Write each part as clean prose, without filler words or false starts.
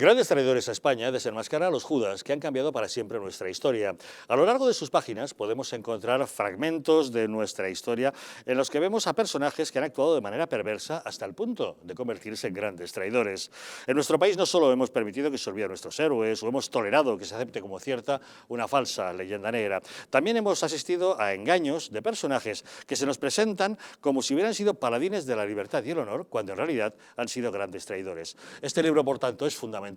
Grandes traidores a España desenmascara a los Judas que han cambiado para siempre nuestra historia. A lo largo de sus páginas podemos encontrar fragmentos de nuestra historia en los que vemos a personajes que han actuado de manera perversa hasta el punto de convertirse en grandes traidores. En nuestro país no solo hemos permitido que se olviden nuestros héroes o hemos tolerado que se acepte como cierta una falsa leyenda negra, también hemos asistido a engaños de personajes que se nos presentan como si hubieran sido paladines de la libertad y el honor, cuando en realidad han sido grandes traidores. Este libro, por tanto, es fundamental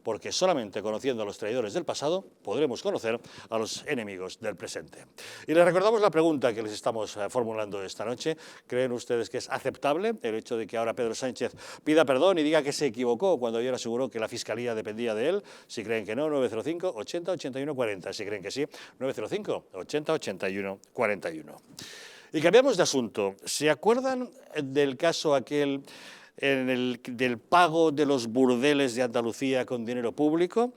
porque solamente conociendo a los traidores del pasado podremos conocer a los enemigos del presente. Y les recordamos la pregunta que les estamos formulando esta noche. ¿Creen ustedes que es aceptable el hecho de que ahora Pedro Sánchez pida perdón y diga que se equivocó cuando ayer aseguró que la Fiscalía dependía de él? Si creen que no, 905 80 81 40. Si creen que sí, 905 80 81 41. Y cambiamos de asunto. ¿Se acuerdan del caso aquel del pago de los burdeles de Andalucía con dinero público?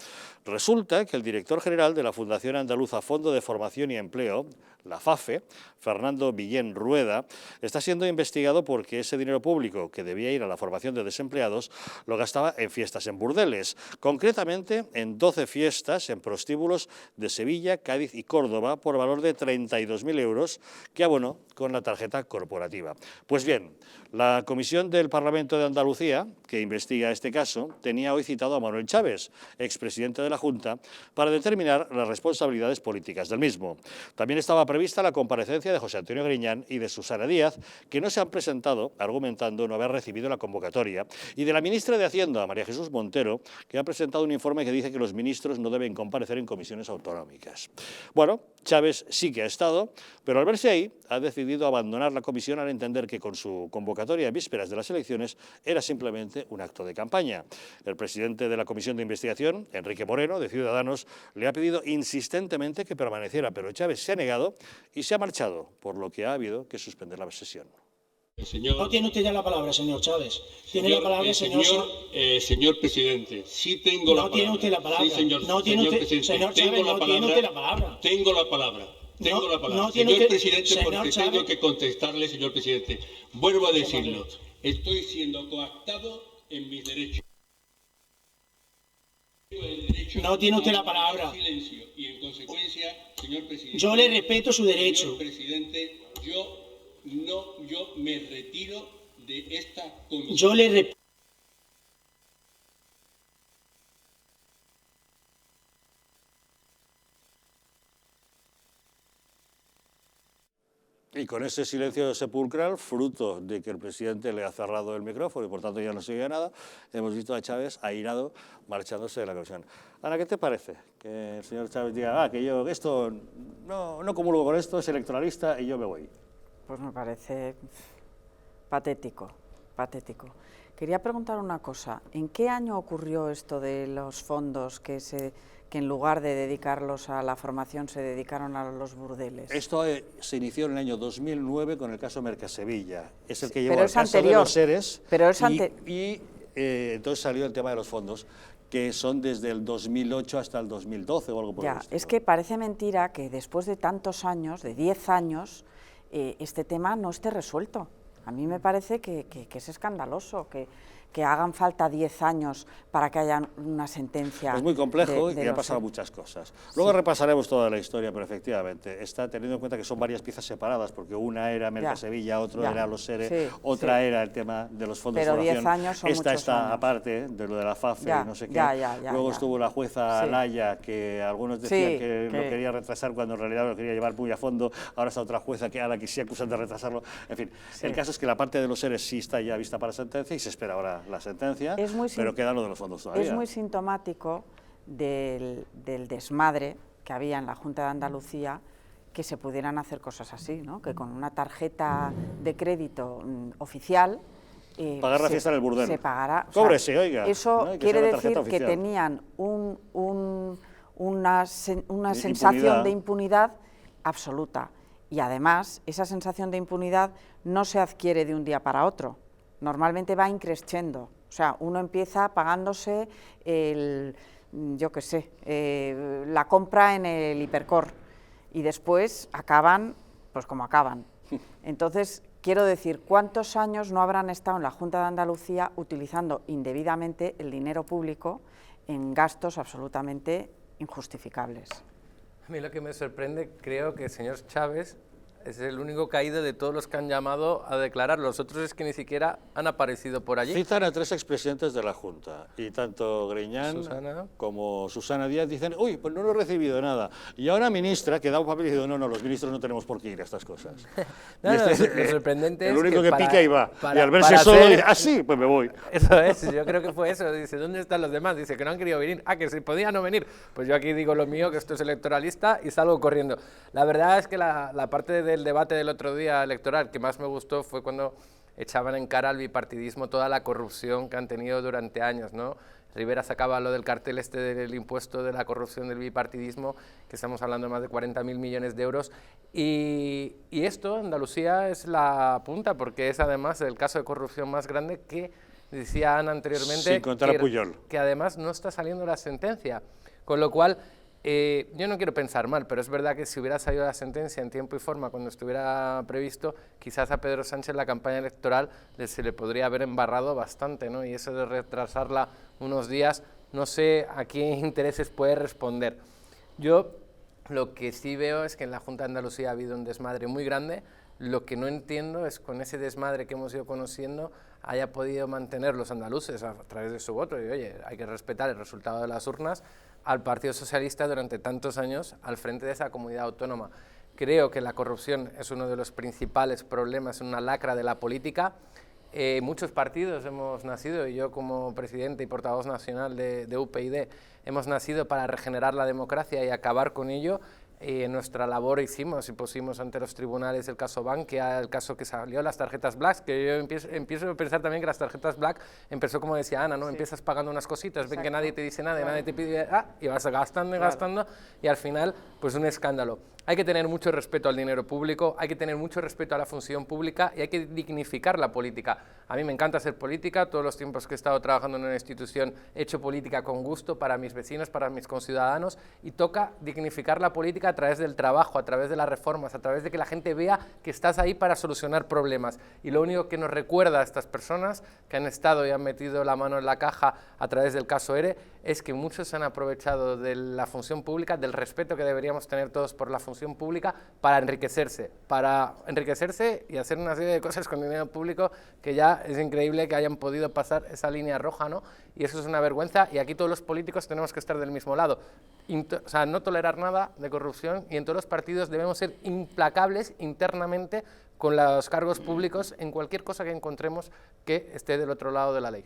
Resulta que el director general de la Fundación Andaluza Fondo de Formación y Empleo, la FAFE, Fernando Villén Rueda, está siendo investigado porque ese dinero público que debía ir a la formación de desempleados lo gastaba en fiestas en burdeles, concretamente en 12 fiestas en prostíbulos de Sevilla, Cádiz y Córdoba por valor de 32.000 euros que abonó con la tarjeta corporativa. Pues bien, la Comisión del Parlamento de Andalucía, que investiga este caso, tenía hoy citado a Manuel Chaves, expresidente de la Junta, para determinar las responsabilidades políticas del mismo. También estaba prevista la comparecencia de José Antonio Griñán y de Susana Díaz, que no se han presentado argumentando no haber recibido la convocatoria, y de la ministra de Hacienda, María Jesús Montero, que ha presentado un informe que dice que los ministros no deben comparecer en comisiones autonómicas. Bueno, Chaves sí que ha estado, pero al verse ahí ha decidido abandonar la comisión al entender que con su convocatoria en vísperas de las elecciones era simplemente un acto de campaña. El presidente de la Comisión de Investigación, Enrique Moreno, de Ciudadanos, le ha pedido insistentemente que permaneciera, pero Chaves se ha negado y se ha marchado, por lo que ha habido que suspender la sesión. No tiene usted ya la palabra, señor Chaves. Tiene la palabra, señor presidente. Sí tengo la palabra. No tiene usted la palabra. Sí, señor. No tiene usted, señor Chaves, no tiene usted la palabra. Tengo la palabra. Tengo la palabra. No tiene señor usted, presidente, señor porque Chaves, tengo que contestarle, señor presidente. Vuelvo a decirlo. Estoy siendo coactado en mis derechos. No tiene usted la palabra. Silencio. Y en consecuencia, señor presidente. Yo le respeto su derecho. Señor presidente, yo me retiro de esta comisión. Yo le respeto. Y con ese silencio sepulcral, fruto de que el presidente le ha cerrado el micrófono y por tanto ya no se oye nada, hemos visto a Chaves airado marchándose de la comisión. Ana, ¿qué te parece? Que el señor Chaves diga, que yo esto no comulgo con esto, es electoralista y yo me voy. Pues me parece patético, patético. Quería preguntar una cosa, ¿en qué año ocurrió esto de los fondos que en lugar de dedicarlos a la formación se dedicaron a los burdeles? Esto se inició en el año 2009 con el caso Mercasevilla. Es el que llevó pero al es caso anterior, de los seres pero es entonces salió el tema de los fondos, que son desde el 2008 hasta el 2012 o algo por el estilo. Es que parece mentira que después de tantos años, de 10 años, este tema no esté resuelto. A mí me parece que es escandaloso, que hagan falta 10 años para que haya una sentencia. Es muy complejo y ha pasado muchas cosas. Luego repasaremos toda la historia, pero efectivamente está teniendo en cuenta que son varias piezas separadas, porque una era Mercasevilla, otro era los SERE, otra era el tema de los fondos de formación. 10 años son Esta muchos está años. Aparte de lo de la FAFE y no sé qué. Luego estuvo la jueza Laya, que algunos decían que lo quería retrasar cuando en realidad lo quería llevar muy a fondo. Ahora está otra jueza a la que sí acusan de retrasarlo. En fin, el caso es que la parte de los SERE sí está ya vista para sentencia y se espera ahora la sentencia, pero queda lo de los fondos todavía. Es muy sintomático del desmadre que había en la Junta de Andalucía que se pudieran hacer cosas así, ¿no? Que con una tarjeta de crédito oficial pagar la fiesta en el burdel. Se pagará. Cóbrese, oiga. Eso quiere decir que tenían una sensación de impunidad absoluta. Y además, esa sensación de impunidad no se adquiere de un día para otro. Normalmente va increciendo. O sea, uno empieza pagándose la compra en el Hipercor y después acaban, pues como acaban. Entonces, quiero decir, ¿cuántos años no habrán estado en la Junta de Andalucía utilizando indebidamente el dinero público en gastos absolutamente injustificables? A mí lo que me sorprende, creo que el señor Chávez es el único caído de todos los que han llamado a declarar. Los otros es que ni siquiera han aparecido por allí. Citan a 3 expresidentes de la Junta y tanto Griñán como Susana Díaz dicen, uy, pues no lo he recibido nada. Y ahora ministra que da un papel y dice, no, los ministros no tenemos por qué ir a estas cosas. No, lo sorprendente el es único que para, pica y va. Para, y al verse solo dice, ah, sí, pues me voy. Eso es, yo creo que fue eso. Dice, ¿dónde están los demás? Dice que no han querido venir. Ah, que si podían no venir. Pues yo aquí digo lo mío, que esto es electoralista y salgo corriendo. La verdad es que la parte del debate del otro día electoral que más me gustó fue cuando echaban en cara al bipartidismo toda la corrupción que han tenido durante años, ¿no? Rivera sacaba lo del cartel este del impuesto de la corrupción del bipartidismo, que estamos hablando de más de 40.000 millones de euros, y esto, Andalucía, es la punta, porque es además el caso de corrupción más grande que, decía Ana anteriormente, sin contar a Pujol, que además no está saliendo la sentencia, con lo cual yo no quiero pensar mal, pero es verdad que si hubiera salido la sentencia en tiempo y forma cuando estuviera previsto, quizás a Pedro Sánchez la campaña electoral se le podría haber embarrado bastante, ¿no? Y eso de retrasarla unos días, no sé a qué intereses puede responder. Yo lo que sí veo es que en la Junta de Andalucía ha habido un desmadre muy grande. Lo que no entiendo es con ese desmadre que hemos ido conociendo haya podido mantener los andaluces a través de su voto, y oye, hay que respetar el resultado de las urnas, al Partido Socialista durante tantos años al frente de esa comunidad autónoma. Creo que la corrupción es uno de los principales problemas, una lacra de la política. Muchos partidos hemos nacido, y yo como presidente y portavoz nacional de UPyD, hemos nacido para regenerar la democracia y acabar con ello. En nuestra labor hicimos y pusimos ante los tribunales el caso Bankia, el caso que salió, las tarjetas Black, que yo empiezo a pensar también que las tarjetas Black empezó como decía Ana, ¿no? Sí. Empiezas pagando unas cositas, ven que nadie te dice nada, nadie te pide, y vas gastando y gastando, y al final, pues un escándalo. Hay que tener mucho respeto al dinero público, hay que tener mucho respeto a la función pública y hay que dignificar la política. A mí me encanta hacer política, todos los tiempos que he estado trabajando en una institución he hecho política con gusto para mis vecinos, para mis conciudadanos, y toca dignificar la política a través del trabajo, a través de las reformas, a través de que la gente vea que estás ahí para solucionar problemas. Y lo único que nos recuerda a estas personas que han estado y han metido la mano en la caja a través del caso ERE es que muchos se han aprovechado de la función pública, del respeto que deberíamos tener todos por la función pública, para enriquecerse y hacer una serie de cosas con dinero público que ya es increíble que hayan podido pasar esa línea roja, ¿no? Y eso es una vergüenza, y aquí todos los políticos tenemos que estar del mismo lado. O sea, no tolerar nada de corrupción, y en todos los partidos debemos ser implacables internamente con los cargos públicos en cualquier cosa que encontremos que esté del otro lado de la ley.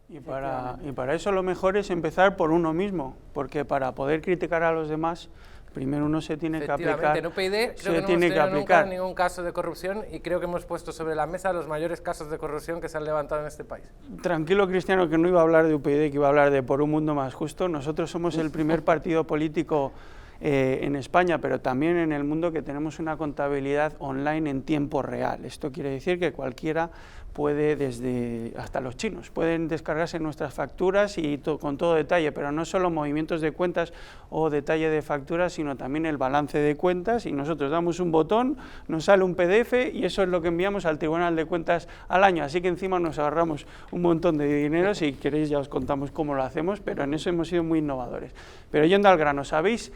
Y para eso lo mejor es empezar por uno mismo, porque para poder criticar a los demás, primero uno se tiene que aplicar. En UPyD creo que no hemos tenido nunca ningún caso de corrupción, y creo que hemos puesto sobre la mesa los mayores casos de corrupción que se han levantado en este país. Tranquilo, Cristiano, que no iba a hablar de UPyD, que iba a hablar de Por un Mundo Más Justo. Nosotros somos el primer partido político en España, pero también en el mundo, que tenemos una contabilidad online en tiempo real. Esto quiere decir que cualquiera puede, hasta los chinos, pueden descargarse nuestras facturas y con todo detalle, pero no solo movimientos de cuentas o detalle de facturas, sino también el balance de cuentas, y nosotros damos un botón, nos sale un PDF y eso es lo que enviamos al Tribunal de Cuentas al año, así que encima nos ahorramos un montón de dinero. Si queréis ya os contamos cómo lo hacemos, pero en eso hemos sido muy innovadores. Pero yendo al grano, ¿sabéis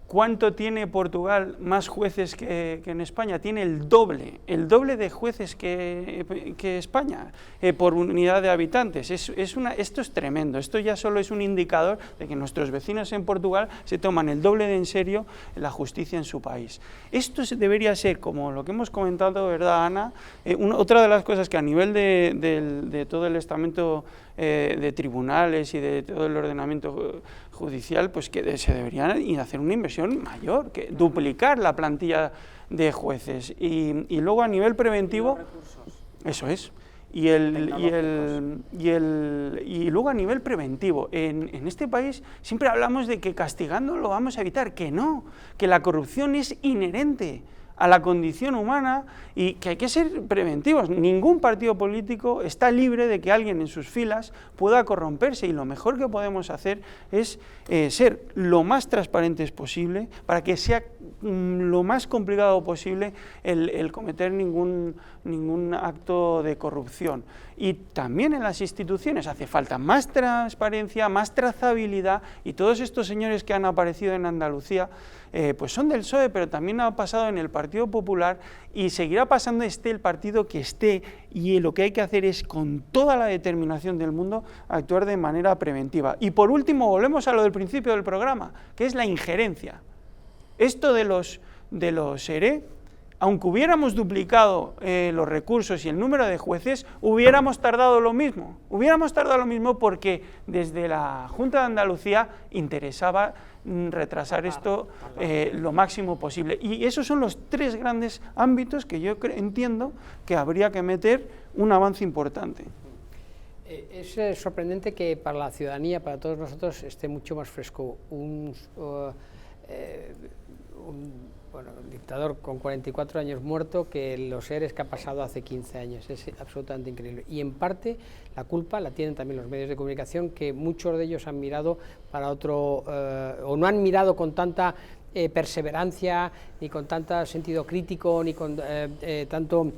cuánto tiene Portugal más jueces que en España? Tiene el doble de jueces que España por unidad de habitantes. Esto es tremendo. Esto ya solo es un indicador de que nuestros vecinos en Portugal se toman el doble de en serio la justicia en su país. Esto debería ser, como lo que hemos comentado, ¿verdad, Ana? Otra de las cosas que a nivel de todo el estamento de tribunales y de todo el ordenamiento judicial, pues que se deberían hacer una inversión mayor, que duplicar la plantilla de jueces, y luego a nivel preventivo, eso es, y luego a nivel preventivo, en este país siempre hablamos de que castigando lo vamos a evitar, que no, que la corrupción es inherente a la condición humana y que hay que ser preventivos. Ningún partido político está libre de que alguien en sus filas pueda corromperse, y lo mejor que podemos hacer es ser lo más transparentes posible para que sea lo más complicado posible el cometer ningún acto de corrupción. Y también en las instituciones hace falta más transparencia, más trazabilidad, y todos estos señores que han aparecido en Andalucía pues son del PSOE, pero también ha pasado en el Partido Popular y seguirá pasando, esté el partido que esté, y lo que hay que hacer es, con toda la determinación del mundo, actuar de manera preventiva. Y por último, volvemos a lo del principio del programa, que es la injerencia. Esto de los ERE, aunque hubiéramos duplicado los recursos y el número de jueces, hubiéramos tardado lo mismo. Hubiéramos tardado lo mismo porque desde la Junta de Andalucía interesaba retrasar esto lo máximo posible. Y esos son los tres grandes ámbitos que yo entiendo que habría que meter un avance importante. Es sorprendente que para la ciudadanía, para todos nosotros, esté mucho más fresco un dictador con 44 años muerto que los ERES que ha pasado hace 15 años. Es absolutamente increíble. Y en parte la culpa la tienen también los medios de comunicación, que muchos de ellos han mirado para otro, o no han mirado con tanta perseverancia, ni con tanto sentido crítico, ni con tanto...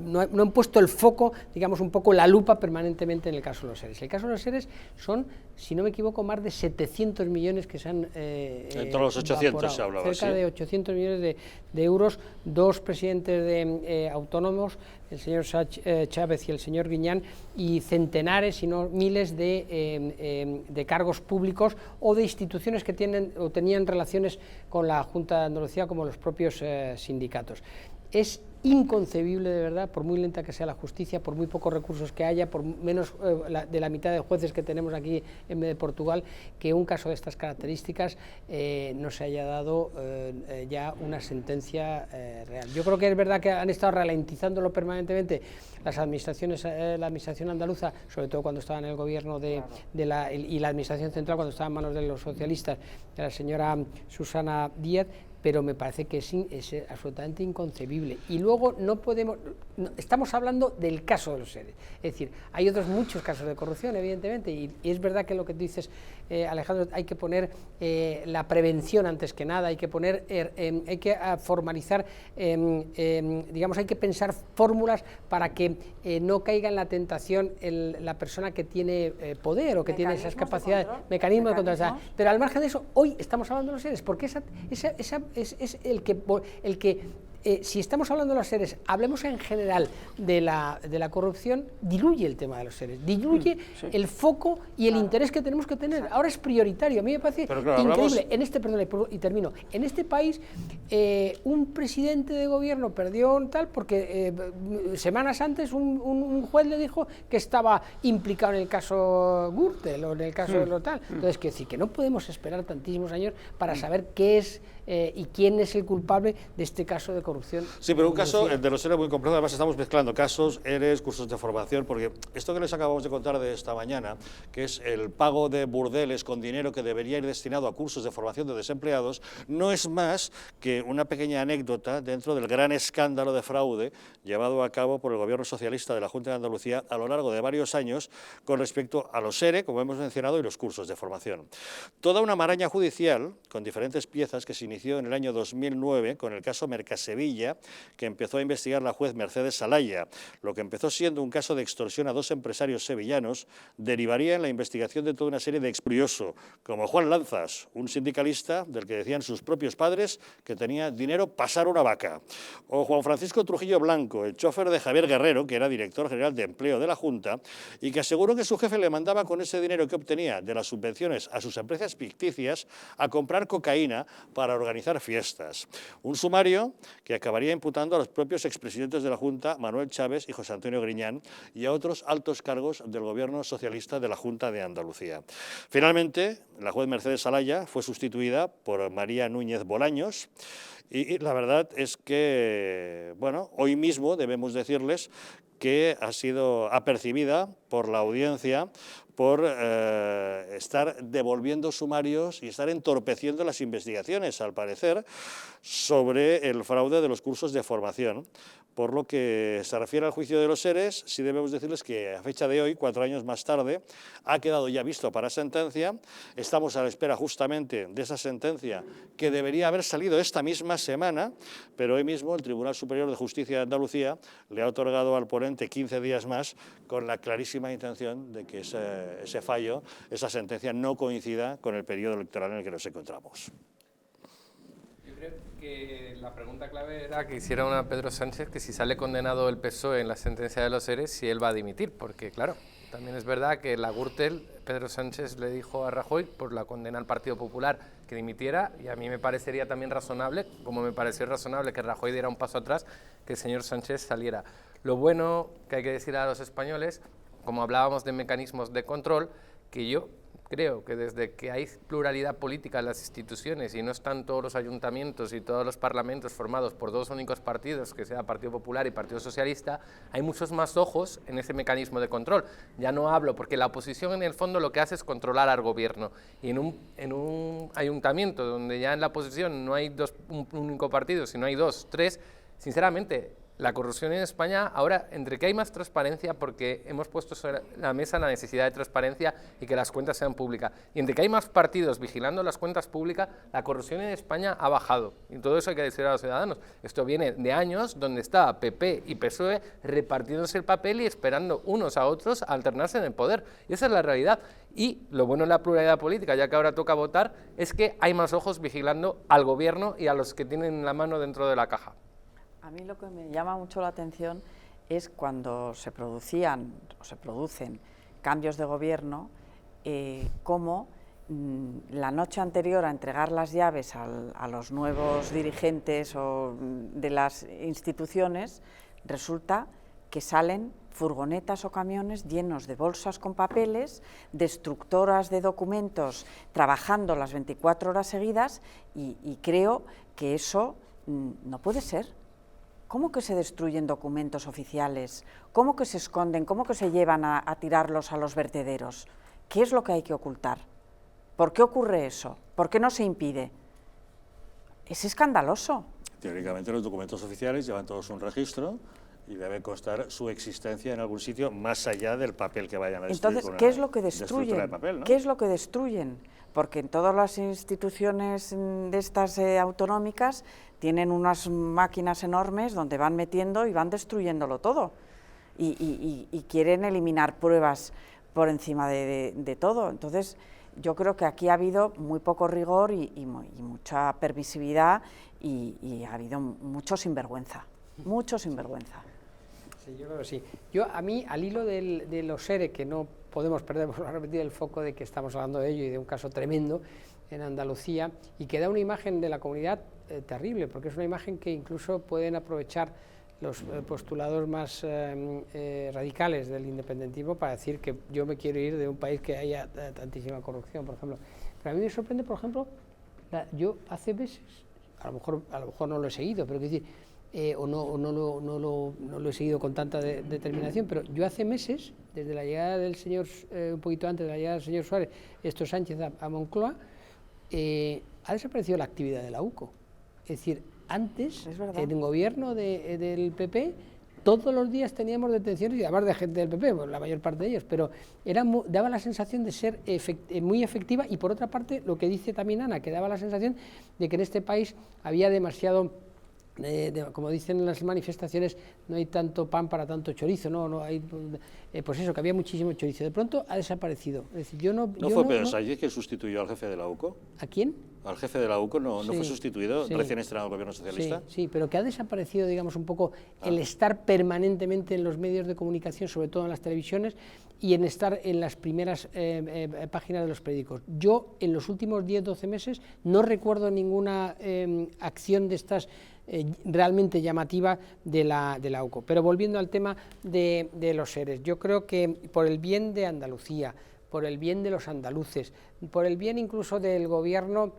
no han pueto el foco, digamos, un poco la lupa permanentemente en el caso de los ERES. El caso de los ERES son, si no me equivoco, más de 700 millones que se han entre los 800 evaporado. se hablaba, cerca sí, de 800 millones de euros, dos presidentes de autónomos, el señor Chávez y el señor Griñán, y centenares, si no miles de cargos públicos o de instituciones que tienen o tenían relaciones con la Junta de Andalucía, como los propios sindicatos. Es inconcebible, de verdad, por muy lenta que sea la justicia, por muy pocos recursos que haya, por menos de la mitad de jueces que tenemos aquí en vez de Portugal, que un caso de estas características no se haya dado ya una sentencia real. Yo creo que es verdad que han estado ralentizándolo permanentemente las administraciones, la administración andaluza, sobre todo cuando estaba en el gobierno y la administración central cuando estaba en manos de los socialistas, de la señora Susana Díaz, pero me parece que es absolutamente inconcebible. Y luego estamos hablando del caso de los ERE. Es decir, hay otros muchos casos de corrupción, evidentemente, y es verdad que lo que tú dices, Alejandro, hay que poner la prevención antes que nada, hay que poner, hay que formalizar, digamos, hay que pensar fórmulas para que no caiga en la tentación la persona que tiene poder o que tiene esas capacidades, mecanismos de control. Pero al margen de eso, hoy estamos hablando de los ERE, porque es el que si estamos hablando de los ERES, hablemos en general de la corrupción, diluye el tema de los ERES, diluye el foco y el interés que tenemos que tener. Ahora es prioritario. A mí me parece increíble. En este, perdón, y termino, en este país un presidente de gobierno perdió tal porque semanas antes un juez le dijo que estaba implicado en el caso Gürtel o en el caso de lo tal. Entonces, que no podemos esperar tantísimos años para saber qué es y quién es el culpable de este caso de corrupción. Sí, pero un caso, el de los ERE, muy complejo. Además estamos mezclando casos, ERES, cursos de formación, porque esto que les acabamos de contar de esta mañana, que es el pago de burdeles con dinero que debería ir destinado a cursos de formación de desempleados, no es más que una pequeña anécdota dentro del gran escándalo de fraude llevado a cabo por el gobierno socialista de la Junta de Andalucía a lo largo de varios años con respecto a los ERE, como hemos mencionado, y los cursos de formación. Toda una maraña judicial con diferentes piezas que se inició en el año 2009 con el caso Mercasevilla, que empezó a investigar la juez Mercedes Salaya. Lo que empezó siendo un caso de extorsión a dos empresarios sevillanos derivaría en la investigación de toda una serie de exprioso, como Juan Lanzas, un sindicalista del que decían sus propios padres que tenía dinero pasar una vaca, o Juan Francisco Trujillo Blanco, el chofer de Javier Guerrero, que era director general de empleo de la Junta, y que aseguró que su jefe le mandaba con ese dinero que obtenía de las subvenciones a sus empresas ficticias a comprar cocaína para organizar fiestas. Un sumario que acabaría imputando a los propios expresidentes de la Junta, Manuel Chávez y José Antonio Griñán, y a otros altos cargos del gobierno socialista de la Junta de Andalucía. Finalmente, la juez Mercedes Salaya fue sustituida por María Núñez Bolaños, y la verdad es que, bueno, hoy mismo debemos decirles que ha sido apercibida por la audiencia por estar devolviendo sumarios y estar entorpeciendo las investigaciones, al parecer, sobre el fraude de los cursos de formación. Por lo que se refiere al juicio de los seres, sí debemos decirles que a fecha de hoy, 4 años más tarde, ha quedado ya visto para sentencia. Estamos a la espera justamente de esa sentencia que debería haber salido esta misma semana, pero hoy mismo el Tribunal Superior de Justicia de Andalucía le ha otorgado al ponente 15 días más, con la clarísima intención de que ese fallo, esa sentencia, no coincida con el periodo electoral en el que nos encontramos. Creo que la pregunta clave era que hiciera a Pedro Sánchez que si sale condenado el PSOE en la sentencia de los seres, si él va a dimitir, porque claro, también es verdad que la Gürtel, Pedro Sánchez le dijo a Rajoy por la condena al Partido Popular que dimitiera, y a mí me parecería también razonable, como me pareció razonable que Rajoy diera un paso atrás, que el señor Sánchez saliera. Lo bueno que hay que decir a los españoles, como hablábamos de mecanismos de control, que yo creo que desde que hay pluralidad política en las instituciones y no están todos los ayuntamientos y todos los parlamentos formados por 2 únicos partidos, que sea Partido Popular y Partido Socialista, hay muchos más ojos en ese mecanismo de control. Ya no hablo, porque la oposición en el fondo lo que hace es controlar al gobierno. Y en un ayuntamiento donde ya en la oposición no hay un único partido, sino hay 2, 3, sinceramente, la corrupción en España, ahora, entre que hay más transparencia, porque hemos puesto sobre la mesa la necesidad de transparencia y que las cuentas sean públicas, y entre que hay más partidos vigilando las cuentas públicas, la corrupción en España ha bajado. Y todo eso hay que decir a los ciudadanos. Esto viene de años donde está PP y PSOE repartiéndose el papel y esperando unos a otros a alternarse en el poder. Y esa es la realidad. Y lo bueno de la pluralidad política, ya que ahora toca votar, es que hay más ojos vigilando al gobierno y a los que tienen la mano dentro de la caja. A mí lo que me llama mucho la atención es cuando se producían o se producen cambios de gobierno, cómo la noche anterior a entregar las llaves a los nuevos dirigentes de las instituciones, resulta que salen furgonetas o camiones llenos de bolsas con papeles, destructoras de documentos trabajando las 24 horas seguidas, y creo que eso no puede ser. ¿Cómo que se destruyen documentos oficiales? ¿Cómo que se esconden? ¿Cómo que se llevan a tirarlos a los vertederos? ¿Qué es lo que hay que ocultar? ¿Por qué ocurre eso? ¿Por qué no se impide? Es escandaloso. Teóricamente los documentos oficiales llevan todos un registro y debe constar su existencia en algún sitio más allá del papel que vayan a destruir. Entonces, ¿qué es lo que destruyen? De papel, ¿no? ¿Qué es lo que destruyen? Porque en todas las instituciones de estas autonómicas tienen unas máquinas enormes donde van metiendo y van destruyéndolo todo. Y quieren eliminar pruebas por encima de todo. Entonces, yo creo que aquí ha habido muy poco rigor y mucha permisividad y ha habido mucho sinvergüenza. Mucho sinvergüenza. Sí, yo creo que sí. A mí, al hilo de los seres, que no podemos perder, por repetir, el foco de que estamos hablando de ello y de un caso tremendo en Andalucía, y que da una imagen de la comunidad terrible, porque es una imagen que incluso pueden aprovechar los postulados más radicales del independentismo para decir que yo me quiero ir de un país que haya tantísima corrupción, por ejemplo. Pero a mí me sorprende, por ejemplo, yo hace meses, a lo mejor no lo he seguido, pero quiero decir, no lo he seguido con tanta determinación, pero yo hace meses, desde la llegada del señor, un poquito antes de la llegada del señor Suárez, Sánchez a Moncloa, ha desaparecido la actividad de la UCO. Es decir, antes, en el gobierno del PP, todos los días teníamos detenciones, y además de gente del PP, pues la mayor parte de ellos, pero daba la sensación de ser muy efectiva, y por otra parte, lo que dice también Ana, que daba la sensación de que en este país había demasiado, como dicen en las manifestaciones, no hay tanto pan para tanto chorizo, no hay, pues eso, que había muchísimo chorizo. De pronto ha desaparecido. Es decir, ¿No fue Pedro Sánchez que sustituyó al jefe de la UCO? ¿A quién? Al jefe de la UCO no fue sustituido, recién estrenado el gobierno socialista. Sí, pero que ha desaparecido, digamos, un poco el estar permanentemente en los medios de comunicación, sobre todo en las televisiones, y en estar en las primeras páginas de los periódicos. Yo, en los últimos 10-12 meses, no recuerdo ninguna acción de estas realmente llamativa de la UCO. Pero volviendo al tema de los seres, yo creo que por el bien de Andalucía, por el bien de los andaluces, por el bien incluso del gobierno,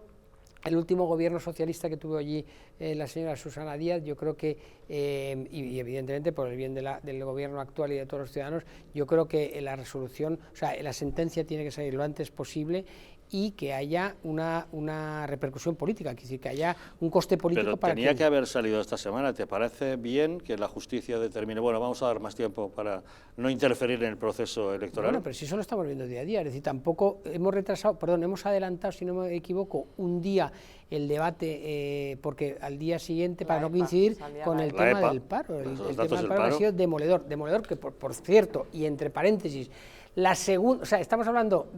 el último gobierno socialista que tuvo allí la señora Susana Díaz, yo creo que, y evidentemente por el bien del gobierno actual y de todos los ciudadanos, yo creo que la resolución, o sea, la sentencia tiene que salir lo antes posible y que haya una repercusión política, es decir, que haya un coste político. Pero para tenía que haber salido esta semana. ¿Te parece bien que la justicia determine? Bueno, vamos a dar más tiempo para no interferir en el proceso electoral. Bueno, pero si eso lo estamos viendo día a día, es decir, tampoco hemos hemos adelantado, si no me equivoco, un día el debate, porque al día siguiente, para no coincidir con el tema del paro, el tema del paro ha sido demoledor, que por cierto, y entre paréntesis, la segunda, o sea, estamos hablando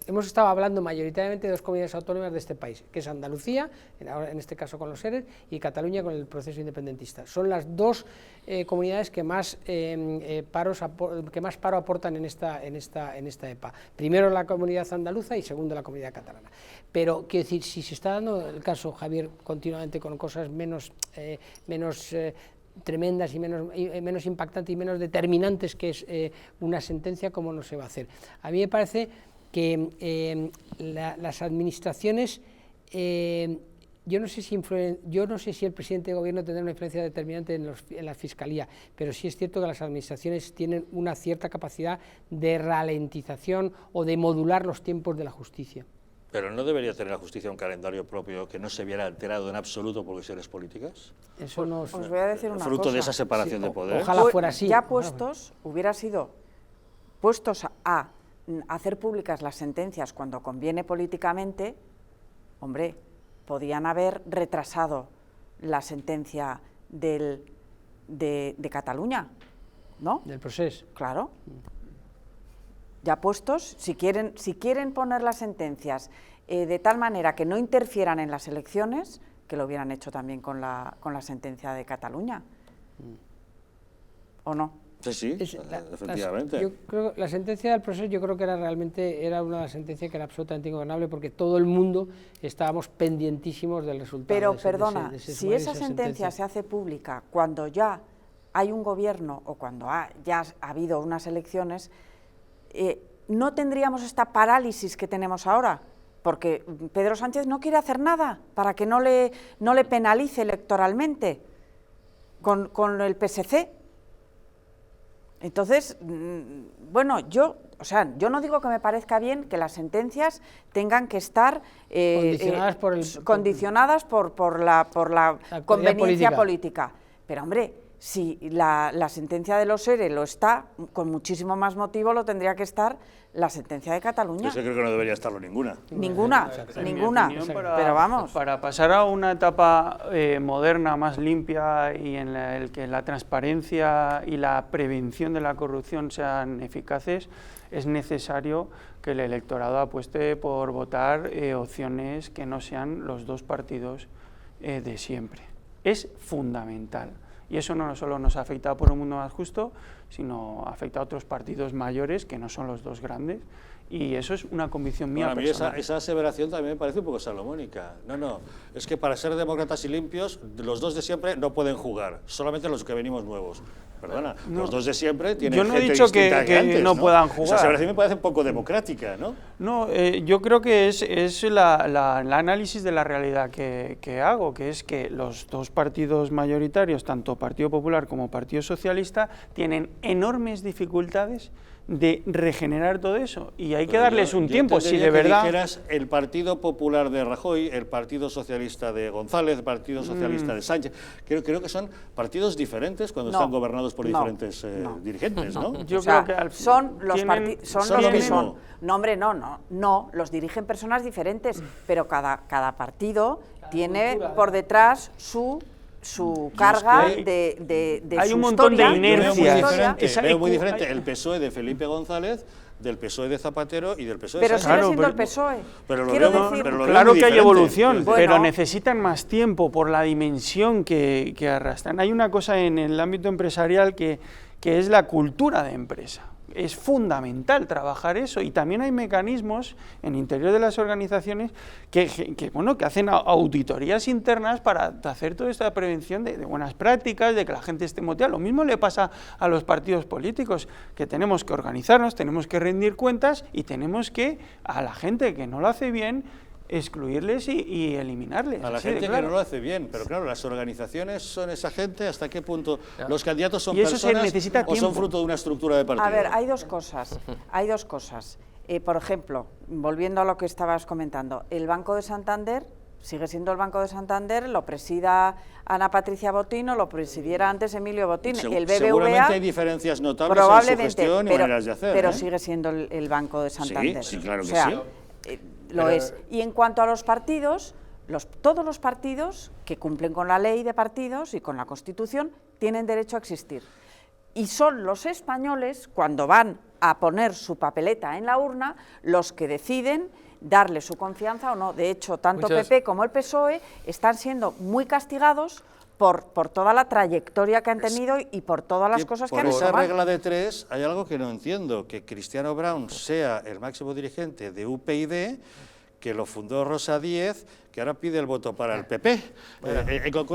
hemos estado hablando mayoritariamente de dos comunidades autónomas de este país, que es Andalucía, en este caso con los ERE, y Cataluña con el proceso independentista. Son las dos comunidades que más paro aportan en esta EPA. Primero la comunidad andaluza y segundo la comunidad catalana. Pero quiero decir, si se está dando el caso, Javier, continuamente con cosas menos tremendas y menos impactantes y menos determinantes, que es una sentencia, ¿cómo no se va a hacer? A mí me parece que las administraciones, yo no sé si el presidente de gobierno tendrá una influencia determinante en la fiscalía, pero sí es cierto que las administraciones tienen una cierta capacidad de ralentización o de modular los tiempos de la justicia. ¿Pero no debería tener la justicia un calendario propio que no se viera alterado en absoluto por cuestiones políticas? Eso no os voy a decir una fruto cosa. de esa separación de poderes. Ojalá fuera así. Ya hubiera sido puestos a hacer públicas las sentencias cuando conviene políticamente, hombre, podían haber retrasado la sentencia de Cataluña, ¿no? Del proceso. Claro. Ya puestos, si quieren poner las sentencias de tal manera que no interfieran en las elecciones, que lo hubieran hecho también con la sentencia de Cataluña. ¿O no? Sí, efectivamente. Yo creo que la sentencia del proceso, yo creo que era una sentencia que era absolutamente ingobernable, porque todo el mundo estábamos pendientísimos del resultado. Pero perdona, si esa sentencia se hace pública cuando ya hay un gobierno o cuando ya ha habido unas elecciones, no tendríamos esta parálisis que tenemos ahora, porque Pedro Sánchez no quiere hacer nada para que no le penalice electoralmente con el PSC. Entonces, bueno, yo no digo que me parezca bien que las sentencias tengan que estar condicionadas por la conveniencia política. Pero, hombre, si la sentencia de los ERE lo está, con muchísimo más motivo lo tendría que estar la sentencia de Cataluña. Yo creo que no debería estarlo ninguna. Ninguna, pero vamos. Para pasar a una etapa moderna, más limpia, y en la que la transparencia y la prevención de la corrupción sean eficaces, es necesario que el electorado apueste por votar opciones que no sean los dos partidos de siempre. Es fundamental. Y eso no solo nos afecta por un mundo más justo, sino afecta a otros partidos mayores, que no son los dos grandes, y eso es una convicción mía personal. Esa aseveración también me parece un poco salomónica. No, es que para ser demócratas y limpios, los dos de siempre no pueden jugar, solamente los que venimos nuevos. Perdona, los dos de siempre tienen yo no gente he dicho distinta que antes, no puedan jugar. Esa aseveración me parece un poco democrática, ¿no? No, yo creo que es el análisis de la realidad que hago, que es que los dos partidos mayoritarios, tanto Partido Popular como Partido Socialista, tienen enormes dificultades de regenerar todo eso, y hay que darles un tiempo. Si de verdad dijeras el Partido Popular de Rajoy, el Partido Socialista de González, el Partido Socialista de Sánchez, creo que son partidos diferentes cuando están gobernados por diferentes dirigentes, ¿no? Yo creo que son los que son. No, hombre, no, los dirigen personas diferentes, pero cada partido tiene por detrás su carga de hay su un montón historia, de inercias. Veo muy diferente el PSOE de Felipe González del PSOE de Zapatero y del PSOE de Pero Sánchez. sigue siendo el PSOE. Pero claro que hay evolución, Bueno, pero necesitan más tiempo por la dimensión que arrastran. Hay una cosa en el ámbito empresarial que es la cultura de empresa. Es fundamental trabajar eso, y también hay mecanismos en el interior de las organizaciones que hacen auditorías internas para hacer toda esta prevención de buenas prácticas, de que la gente esté motivada. Lo mismo le pasa a los partidos políticos, que tenemos que organizarnos, tenemos que rendir cuentas, y tenemos que, a la gente que no lo hace bien, excluirles y eliminarles. A la así de gente que claro. no lo hace bien, pero claro, las organizaciones son esa gente, ¿hasta qué punto los candidatos son Y eso se personas necesita o son tiempo. fruto de una estructura de partido? A ver, hay dos cosas. Hay dos cosas. Por ejemplo, volviendo a lo que estabas comentando, el Banco de Santander sigue siendo el Banco de Santander, lo presida Ana Patricia Botín o lo presidiera antes Emilio Botín. El BBVA seguramente hay diferencias notables probablemente, en su gestión y maneras de hacer. pero ¿eh? sigue siendo el Banco de Santander. Sí, claro que o sea, sí. Lo es. Y en cuanto a los partidos, todos los partidos que cumplen con la ley de partidos y con la Constitución tienen derecho a existir. Y son los españoles, cuando van a poner su papeleta en la urna, los que deciden darle su confianza o no. De hecho, tanto PP como el PSOE están siendo muy castigados por toda la trayectoria que han tenido y por todas las cosas que han hecho Por esa mal. regla de tres hay algo que no entiendo, que Cristiano Brown sea el máximo dirigente de UPyD, que lo fundó Rosa Díez, que ahora pide el voto para el PP. ¿Con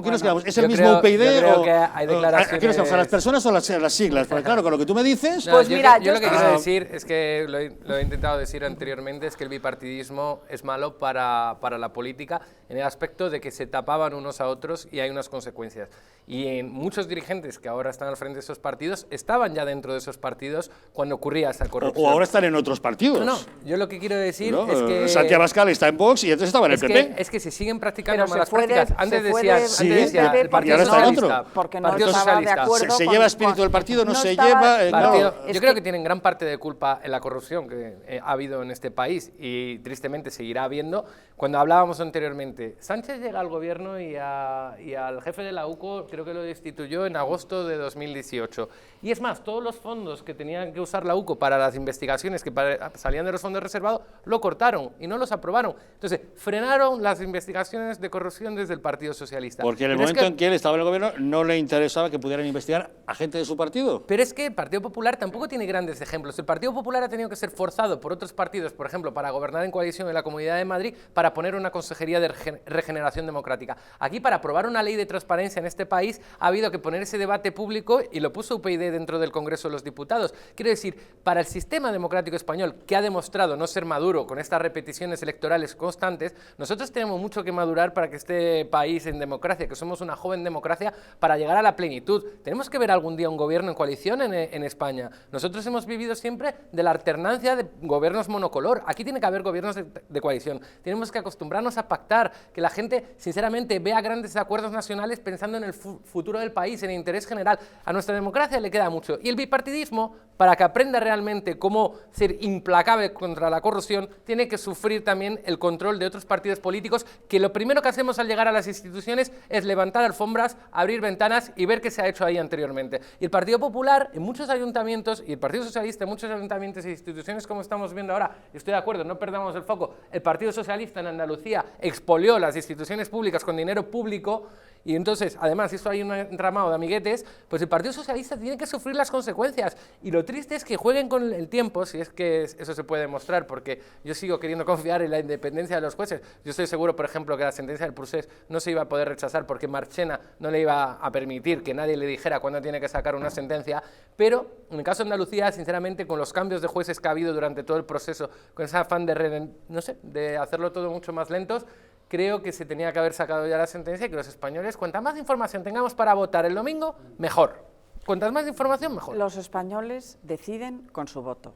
quién nos quedamos? ¿Es el mismo UPyD yo creo o que hay declaraciones... ¿a quién nos quedamos? ¿A las personas o las siglas? Porque claro, con lo que tú me dices... No, Pues mira, yo lo que yo- quiero decir es que lo he intentado decir anteriormente, es que el bipartidismo es malo para la política en el aspecto de que se tapaban unos a otros y hay unas consecuencias. Y muchos dirigentes que ahora están al frente de esos partidos estaban ya dentro de esos partidos cuando ocurría esa corrupción. O ahora están en otros partidos. No, yo lo que quiero decir ¿No? es que... Santiago Abascal está en Vox y entonces estaba en el PP. Es que se siguen practicando Pero se malas fue de- prácticas. Antes se fue decía, de- Sí, antes decía PP el Partido y ahora está en Socialista. otro. Porque no Partido estaba de Socialista. acuerdo ¿Se con- lleva espíritu del partido? ¿No se estaba- lleva? Partido- es yo creo que- que tienen gran parte de culpa en la corrupción que ha habido en este país y tristemente seguirá habiendo. Cuando hablábamos anteriormente, Sánchez llega al gobierno y al jefe de la UCO creo que lo destituyó en agosto de 2018. Y es más, todos los fondos que tenían que usar la UCO para las investigaciones que salían de los fondos reservados lo cortaron y no los aprobaron. Entonces, frenaron las investigaciones de corrupción desde el Partido Socialista. Porque en el Pero es momento que- en que él estaba en el gobierno no le interesaba que pudieran investigar a gente de su partido. Pero es que el Partido Popular tampoco tiene grandes ejemplos. El Partido Popular ha tenido que ser forzado por otros partidos, por ejemplo, para gobernar en coalición en la Comunidad de Madrid, para poner una consejería de regeneración democrática. Aquí, para aprobar una ley de transparencia en este país, ha habido que poner ese debate público y lo puso UPyD dentro del Congreso de los Diputados. Quiero decir, para el sistema democrático español, que ha demostrado no ser maduro con estas repeticiones electorales constantes, nosotros tenemos mucho que madurar para que este país en democracia, que somos una joven democracia, para llegar a la plenitud. Tenemos que ver algún día un gobierno en coalición en España. Nosotros hemos vivido siempre de la alternancia de gobiernos monocolor. Aquí tiene que haber gobiernos de coalición. Tenemos que acostumbrarnos a pactar, que la gente, sinceramente, vea grandes acuerdos nacionales pensando en el futuro del país, en el interés general. A nuestra democracia le queda mucho. Y el bipartidismo, para que aprenda realmente cómo ser implacable contra la corrupción, tiene que sufrir también el control de otros partidos políticos, que lo primero que hacemos al llegar a las instituciones es levantar alfombras, abrir ventanas y ver qué se ha hecho ahí anteriormente. Y el Partido Popular, en muchos ayuntamientos, y el Partido Socialista en muchos ayuntamientos e instituciones, como estamos viendo ahora, estoy de acuerdo, no perdamos el foco, el Partido Socialista en Andalucía expolió las instituciones públicas con dinero público, y entonces, además, esto hay un entramado de amiguetes, pues el Partido Socialista tiene que sufrir las consecuencias. Y lo triste es que jueguen con el tiempo, si es que eso se puede demostrar, porque yo sigo queriendo confiar en la independencia de los jueces. Yo estoy seguro, por ejemplo, que la sentencia del Procés no se iba a poder rechazar porque Marchena no le iba a permitir que nadie le dijera cuándo tiene que sacar una sentencia, pero en el caso de Andalucía, sinceramente, con los cambios de jueces que ha habido durante todo el proceso, con ese afán de hacerlo todo mucho más lentos, creo que se tenía que haber sacado ya la sentencia y que los españoles, cuanta más información tengamos para votar el domingo, mejor. Cuantas más información, mejor. Los españoles deciden con su voto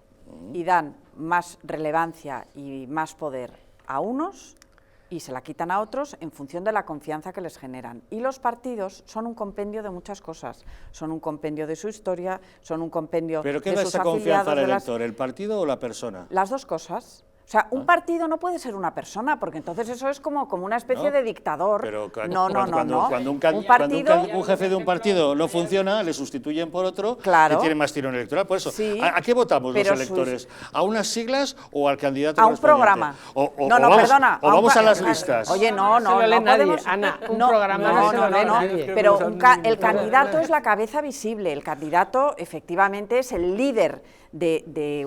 y dan más relevancia y más poder a unos y se la quitan a otros en función de la confianza que les generan. Y los partidos son un compendio de muchas cosas. Son un compendio de su historia, son un compendio ¿Pero qué de da sus esa confianza afiliados, al de las... elector, el partido o la persona? Las dos cosas. O sea, un partido no puede ser una persona, porque entonces eso es como una especie No, de dictador. Pero No. cuando un partido... un jefe de un partido no funciona, le sustituyen por otro Claro. que tiene más tirón electoral. Por eso, Sí, ¿a qué votamos los pero electores? ¿A unas siglas o al candidato A un correspondiente? programa. O No, vamos, perdona. o vamos a las un listas. Oye, no No se lo lee nadie, podemos... Ana, un no, programa no, no se lo lee no. nadie. Pero el candidato es la cabeza visible. El candidato, efectivamente, es el líder de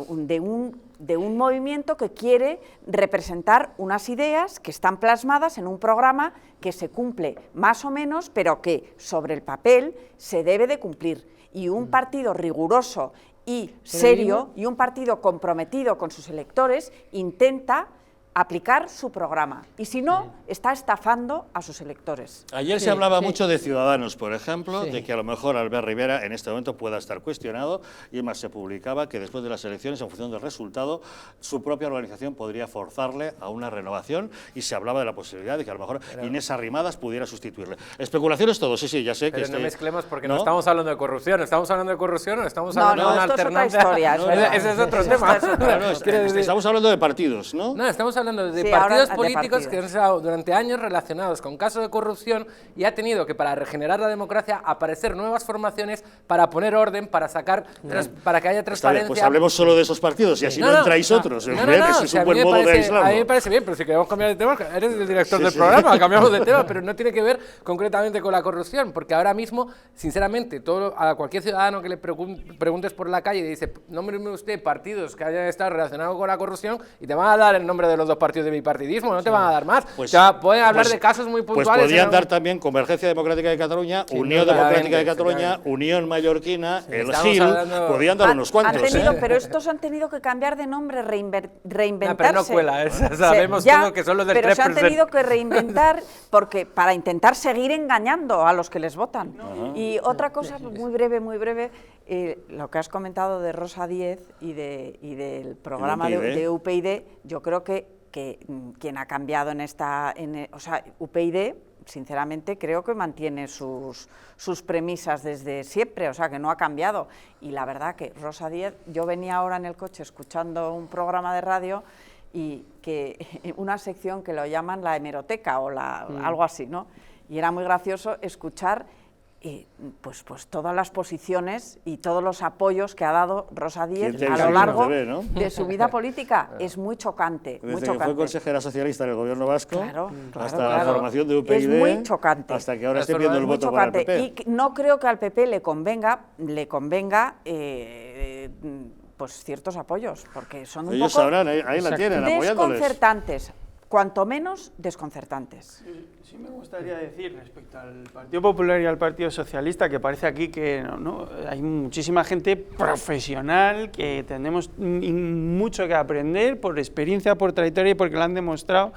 un movimiento que quiere representar unas ideas que están plasmadas en un programa que se cumple más o menos, pero que sobre el papel se debe de cumplir. Y un partido riguroso y serio, y un partido comprometido con sus electores, intenta aplicar su programa, y si no, está estafando a sus electores. Ayer se hablaba mucho de Ciudadanos, por ejemplo, Sí. de que a lo mejor Albert Rivera en este momento pueda estar cuestionado, y además se publicaba que después de las elecciones, en función del resultado, su propia organización podría forzarle a una renovación, y se hablaba de la posibilidad de que a lo mejor Inés Arrimadas pudiera sustituirle. Especulaciones todo, sí, ya sé que... Pero no mezclemos porque no estamos hablando de corrupción, ¿estamos hablando de corrupción o estamos No, hablando no, de una esto es otra alternancia? historia, es verdad. Ese es otro Esto tema. es otro Claro, Quiero decir- estamos hablando de partidos, ¿no? No, estamos hablando de Sí, ahora partidos de políticos que han partidos. estado durante años relacionados con casos de corrupción y ha tenido que, para regenerar la democracia, aparecer nuevas formaciones para poner orden, para sacar, para que haya Está bien, transparencia. pues hablemos solo de esos partidos y así no entráis otros. No, Mira que ese o es sea, un buen modo de a mí aislarlo. me parece bien, pero si queremos cambiar de tema, eres el director Sí, del sí. programa, cambiamos de tema, pero no tiene que ver concretamente con la corrupción, porque ahora mismo, sinceramente, a cualquier ciudadano que le preguntes por la calle y le dice, nómbreme usted partidos que hayan estado relacionados con la corrupción, y te van a dar el nombre de los dos partidos de bipartidismo, no te van a dar más. Pues- pueden hablar pues- de casos muy Pues puntuales. podrían dar también Convergencia Democrática de Cataluña, Unión Democrática de Cataluña, Unión Mallorquina, el estamos GIL, hablando- podrían dar unos cuantos. Pero estos han tenido que cambiar de nombre, reinventarse. No, pero no cuela, sabemos todos que son los del pero se han 3%. tenido que reinventar para intentar seguir engañando a los que les votan. Y otra cosa muy breve, lo que has comentado de Rosa Díez y del programa de UPyD, yo creo que quien ha cambiado o sea, UPyD, sinceramente, creo que mantiene sus premisas desde siempre, o sea, que no ha cambiado. Y la verdad que Rosa Díez, yo venía ahora en el coche escuchando un programa de radio y que una sección que lo llaman la hemeroteca o algo así, ¿no? Y era muy gracioso escuchar pues todas las posiciones y todos los apoyos que ha dado Rosa Díez a lo largo de su vida política. Es muy chocante, muy Desde que chocante. fue consejera socialista en el gobierno vasco, Claro, hasta la formación de UPyD, es muy chocante. hasta que ahora esté pidiendo el Muy voto para el chocante. PP. Y no creo que al PP le convenga pues ciertos apoyos, porque son un Ellos poco sabrán, ahí la tienen, apoyándoles. desconcertantes, cuanto menos desconcertantes. Sí me gustaría decir respecto al Partido Popular y al Partido Socialista, que parece aquí que hay muchísima gente profesional, que tenemos mucho que aprender por experiencia, por trayectoria y porque lo han demostrado,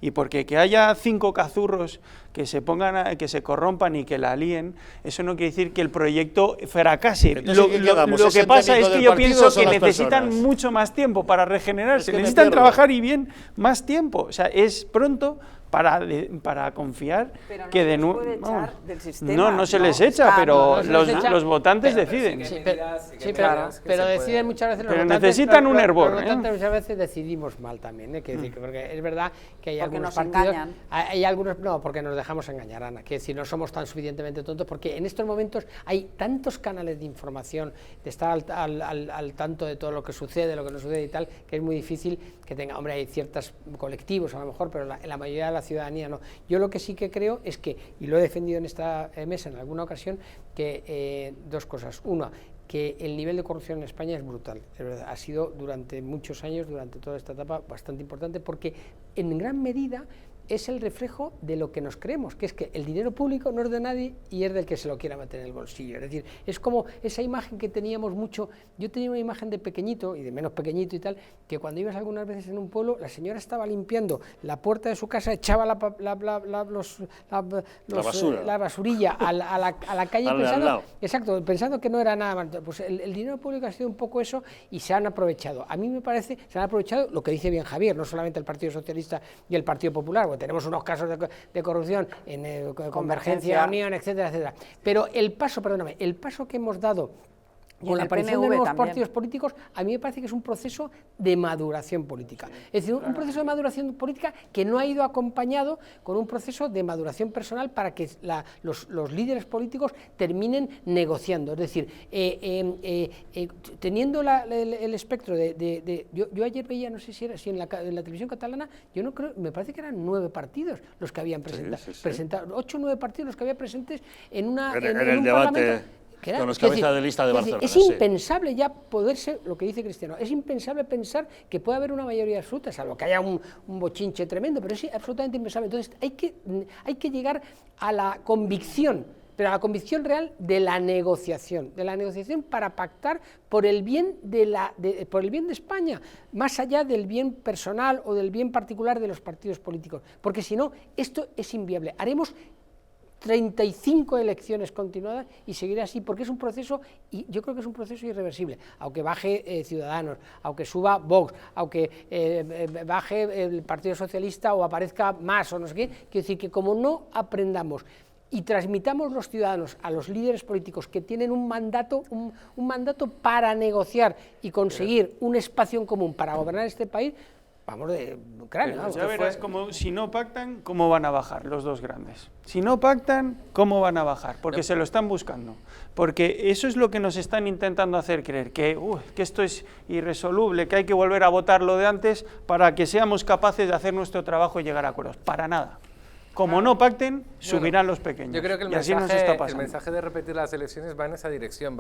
y porque que haya 5 cazurros que se pongan, que se corrompan y que la líen, eso no quiere decir que el proyecto fracase. Entonces, ¿qué quedamos? Lo ¿Es que el pasa técnico es que del yo partido pienso o son que las necesitan personas? mucho más tiempo para regenerarse, Es que me necesitan pierdo. trabajar y bien más tiempo, o sea, es pronto para confiar Pero no que se de les nuevo... puede echar del sistema, No se ¿no? les echa, Está- pero no se les echa, los votantes deciden. Sí, medidas, pero, medidas que pero se deciden pueden- muchas veces los Pero votantes, necesitan un los hervor, votantes muchas veces decidimos mal también, que decir, porque es verdad que hay Porque algunos nos partidos, engañan. hay algunos, no, porque nos dejamos engañar, Ana, que decir, no somos tan suficientemente tontos, porque en estos momentos hay tantos canales de información, de estar al tanto de todo lo que sucede, lo que no sucede y tal, que es muy difícil que tenga, hombre, hay ciertos colectivos a lo mejor, pero la mayoría de la ciudadanía no. Yo lo que sí que creo es que, y lo he defendido en esta mesa en alguna ocasión, que dos cosas. Una, que el nivel de corrupción en España es brutal, es verdad, ha sido durante muchos años, durante toda esta etapa, bastante importante, porque en gran medida es el reflejo de lo que nos creemos, que es que el dinero público no es de nadie y es del que se lo quiera meter en el bolsillo. Es decir, es como esa imagen que teníamos mucho. Yo tenía una imagen de pequeñito y de menos pequeñito y tal, que cuando ibas algunas veces en un pueblo, la señora estaba limpiando la puerta de su casa, echaba la basurilla a la calle pensando que no era nada más. Pues el dinero público ha sido un poco eso y se han aprovechado. A mí me parece, se han aprovechado lo que dice bien Javier, no solamente el Partido Socialista y el Partido Popular, porque tenemos unos casos de corrupción en Convergencia, Unión, etcétera, etcétera. Pero el paso que hemos dado con la aparición de nuevos partidos políticos, a mí me parece que es un proceso de maduración política. Es decir, un proceso de maduración política que no ha ido acompañado con un proceso de maduración personal para que los líderes políticos terminen negociando. Es decir, teniendo el espectro yo ayer veía, no sé si en la televisión catalana, yo no creo, me parece que eran 9 partidos los que habían presentado, 8 o 9 partidos los que había presentes en un debate parlamento. Con los cabezas de lista de Barcelona. Es impensable ya poder ser, lo que dice Cristiano, es impensable pensar que puede haber una mayoría absoluta, salvo que haya un bochinche tremendo, pero es absolutamente impensable. Entonces hay que llegar a la convicción pero a la convicción real de la negociación para pactar por el bien por el bien de España, más allá del bien personal o del bien particular de los partidos políticos, porque si no, esto es inviable. Haremos 35 elecciones continuadas y seguirá así, porque es un proceso, y yo creo que es un proceso irreversible, aunque baje Ciudadanos, aunque suba Vox, aunque baje el Partido Socialista o aparezca más o no sé qué, quiero decir que como no aprendamos y transmitamos los ciudadanos a los líderes políticos que tienen un mandato para negociar y conseguir un espacio en común para gobernar este país, vamos de cráneo. Ya verás como si no pactan, cómo van a bajar los dos grandes. Si no pactan, cómo van a bajar, porque se lo están buscando. Porque eso es lo que nos están intentando hacer creer, que esto es irresoluble, que hay que volver a votar lo de antes para que seamos capaces de hacer nuestro trabajo y llegar a acuerdos. Para nada. Como no pacten, subirán los pequeños. Yo creo que el mensaje de repetir las elecciones va en esa dirección,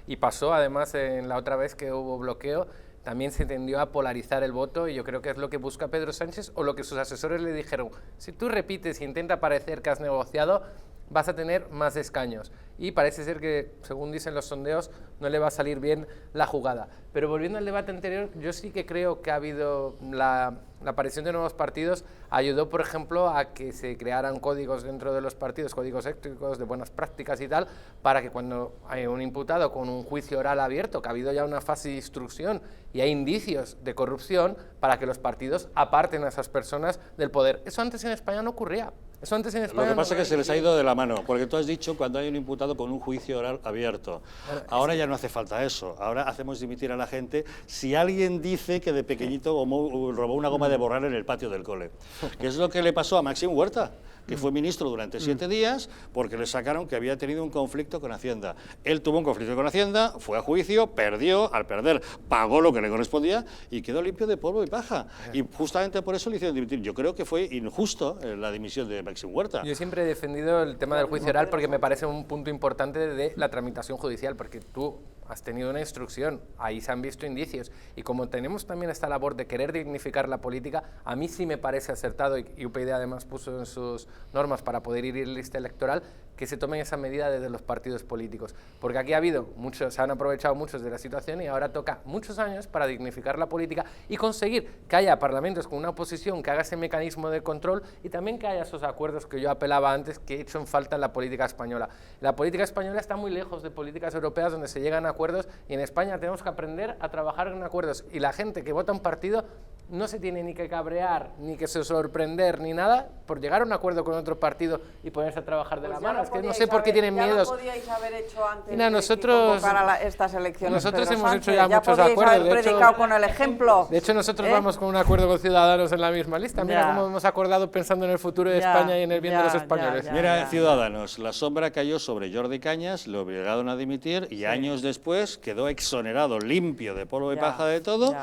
y pasó además en la otra vez que hubo bloqueo, también se tendió a polarizar el voto, y yo creo que es lo que busca Pedro Sánchez, o lo que sus asesores le dijeron: si tú repites y intenta parecer que has negociado, vas a tener más escaños. Y parece ser que, según dicen los sondeos, no le va a salir bien la jugada. Pero volviendo al debate anterior, yo sí que creo que ha habido la aparición de nuevos partidos, ayudó, por ejemplo, a que se crearan códigos dentro de los partidos, códigos éticos de buenas prácticas y tal, para que cuando hay un imputado con un juicio oral abierto, que ha habido ya una fase de instrucción y hay indicios de corrupción, para que los partidos aparten a esas personas del poder. Eso antes en España no ocurría. Eso antes en España Lo que pasa es que se les ha ido de la mano, porque tú has dicho cuando hay un imputado con un juicio oral abierto. Ahora ya no hace falta eso, ahora hacemos dimitir a la gente si alguien dice que de pequeñito robó una goma de borrar en el patio del cole. Que es lo que le pasó a Máximo Huerta, que fue ministro durante 7 días porque le sacaron que había tenido un conflicto con Hacienda. Él tuvo un conflicto con Hacienda, fue a juicio, perdió, al perder pagó lo que le correspondía y quedó limpio de polvo y paja. Y justamente por eso le hicieron dimitir. Yo creo que fue injusto la dimisión de Máximo Huerta. Yo siempre he defendido el tema del juicio oral porque me parece un punto importante de la tramitación judicial, porque tú has tenido una instrucción, ahí se han visto indicios, y como tenemos también esta labor de querer dignificar la política, a mí sí me parece acertado, y UPyD además puso en sus normas para poder ir en lista electoral, que se tomen esa medida desde los partidos políticos, porque aquí ha habido muchos, se han aprovechado muchos de la situación y ahora toca muchos años para dignificar la política y conseguir que haya parlamentos con una oposición que haga ese mecanismo de control y también que haya esos acuerdos que yo apelaba antes, que he hecho en falta en la política española. La política española está muy lejos de políticas europeas donde se llegan a acuerdos, y en España tenemos que aprender a trabajar en acuerdos, y la gente que vota un partido no se tiene ni que cabrear, ni que se sorprender, ni nada, por llegar a un acuerdo con otro partido y ponerse a trabajar de la mano. Es que no sé por qué tienen miedos. Ya lo podíais haber hecho antes nosotros, estas elecciones. Nosotros Pedro hemos Sánchez, hecho ya muchos acuerdos. Haber predicado con el ejemplo. De hecho, nosotros vamos con un acuerdo con Ciudadanos en la misma lista. Mira cómo hemos acordado pensando en el futuro de España y en el bien de los españoles. Mira, Ciudadanos, la sombra cayó sobre Jordi Cañas, lo obligaron a dimitir y años después quedó exonerado, limpio de polvo y paja de todo.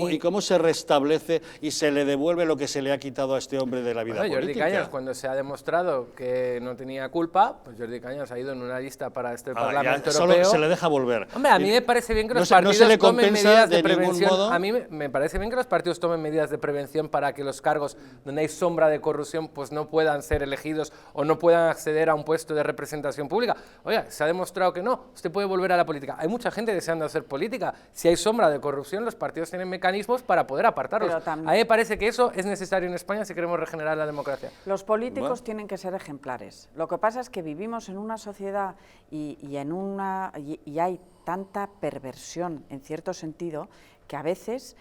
¿Y cómo se restablece y se le devuelve lo que se le ha quitado a este hombre de la vida política? Jordi Cañas, cuando se ha demostrado que no tenía culpa, pues Jordi Cañas ha ido en una lista para este Parlamento Europeo. Solo se le deja volver. Hombre, a mí me parece bien que los partidos tomen medidas de prevención. A mí me parece bien que los partidos tomen medidas de prevención para que los cargos donde hay sombra de corrupción pues no puedan ser elegidos o no puedan acceder a un puesto de representación pública. Oiga, se ha demostrado que no, usted puede volver a la política. Hay mucha gente deseando hacer política. Si hay sombra de corrupción, los partidos tienen mecanismos para poder apartarlos. A mí me parece que eso es necesario en España si queremos regenerar la democracia. Los políticos tienen que ser ejemplares. Lo que pasa es que vivimos en una sociedad y hay tanta perversión, en cierto sentido, que a veces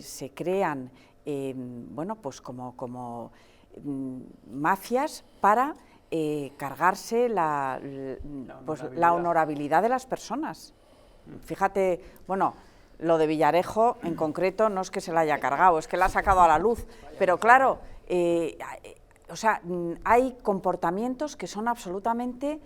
se crean bueno, pues como mafias para cargarse la honorabilidad de las personas. Fíjate, bueno, lo de Villarejo en concreto no es que se la haya cargado, es que la ha sacado a la luz, pero claro, o sea, hay comportamientos que son absolutamente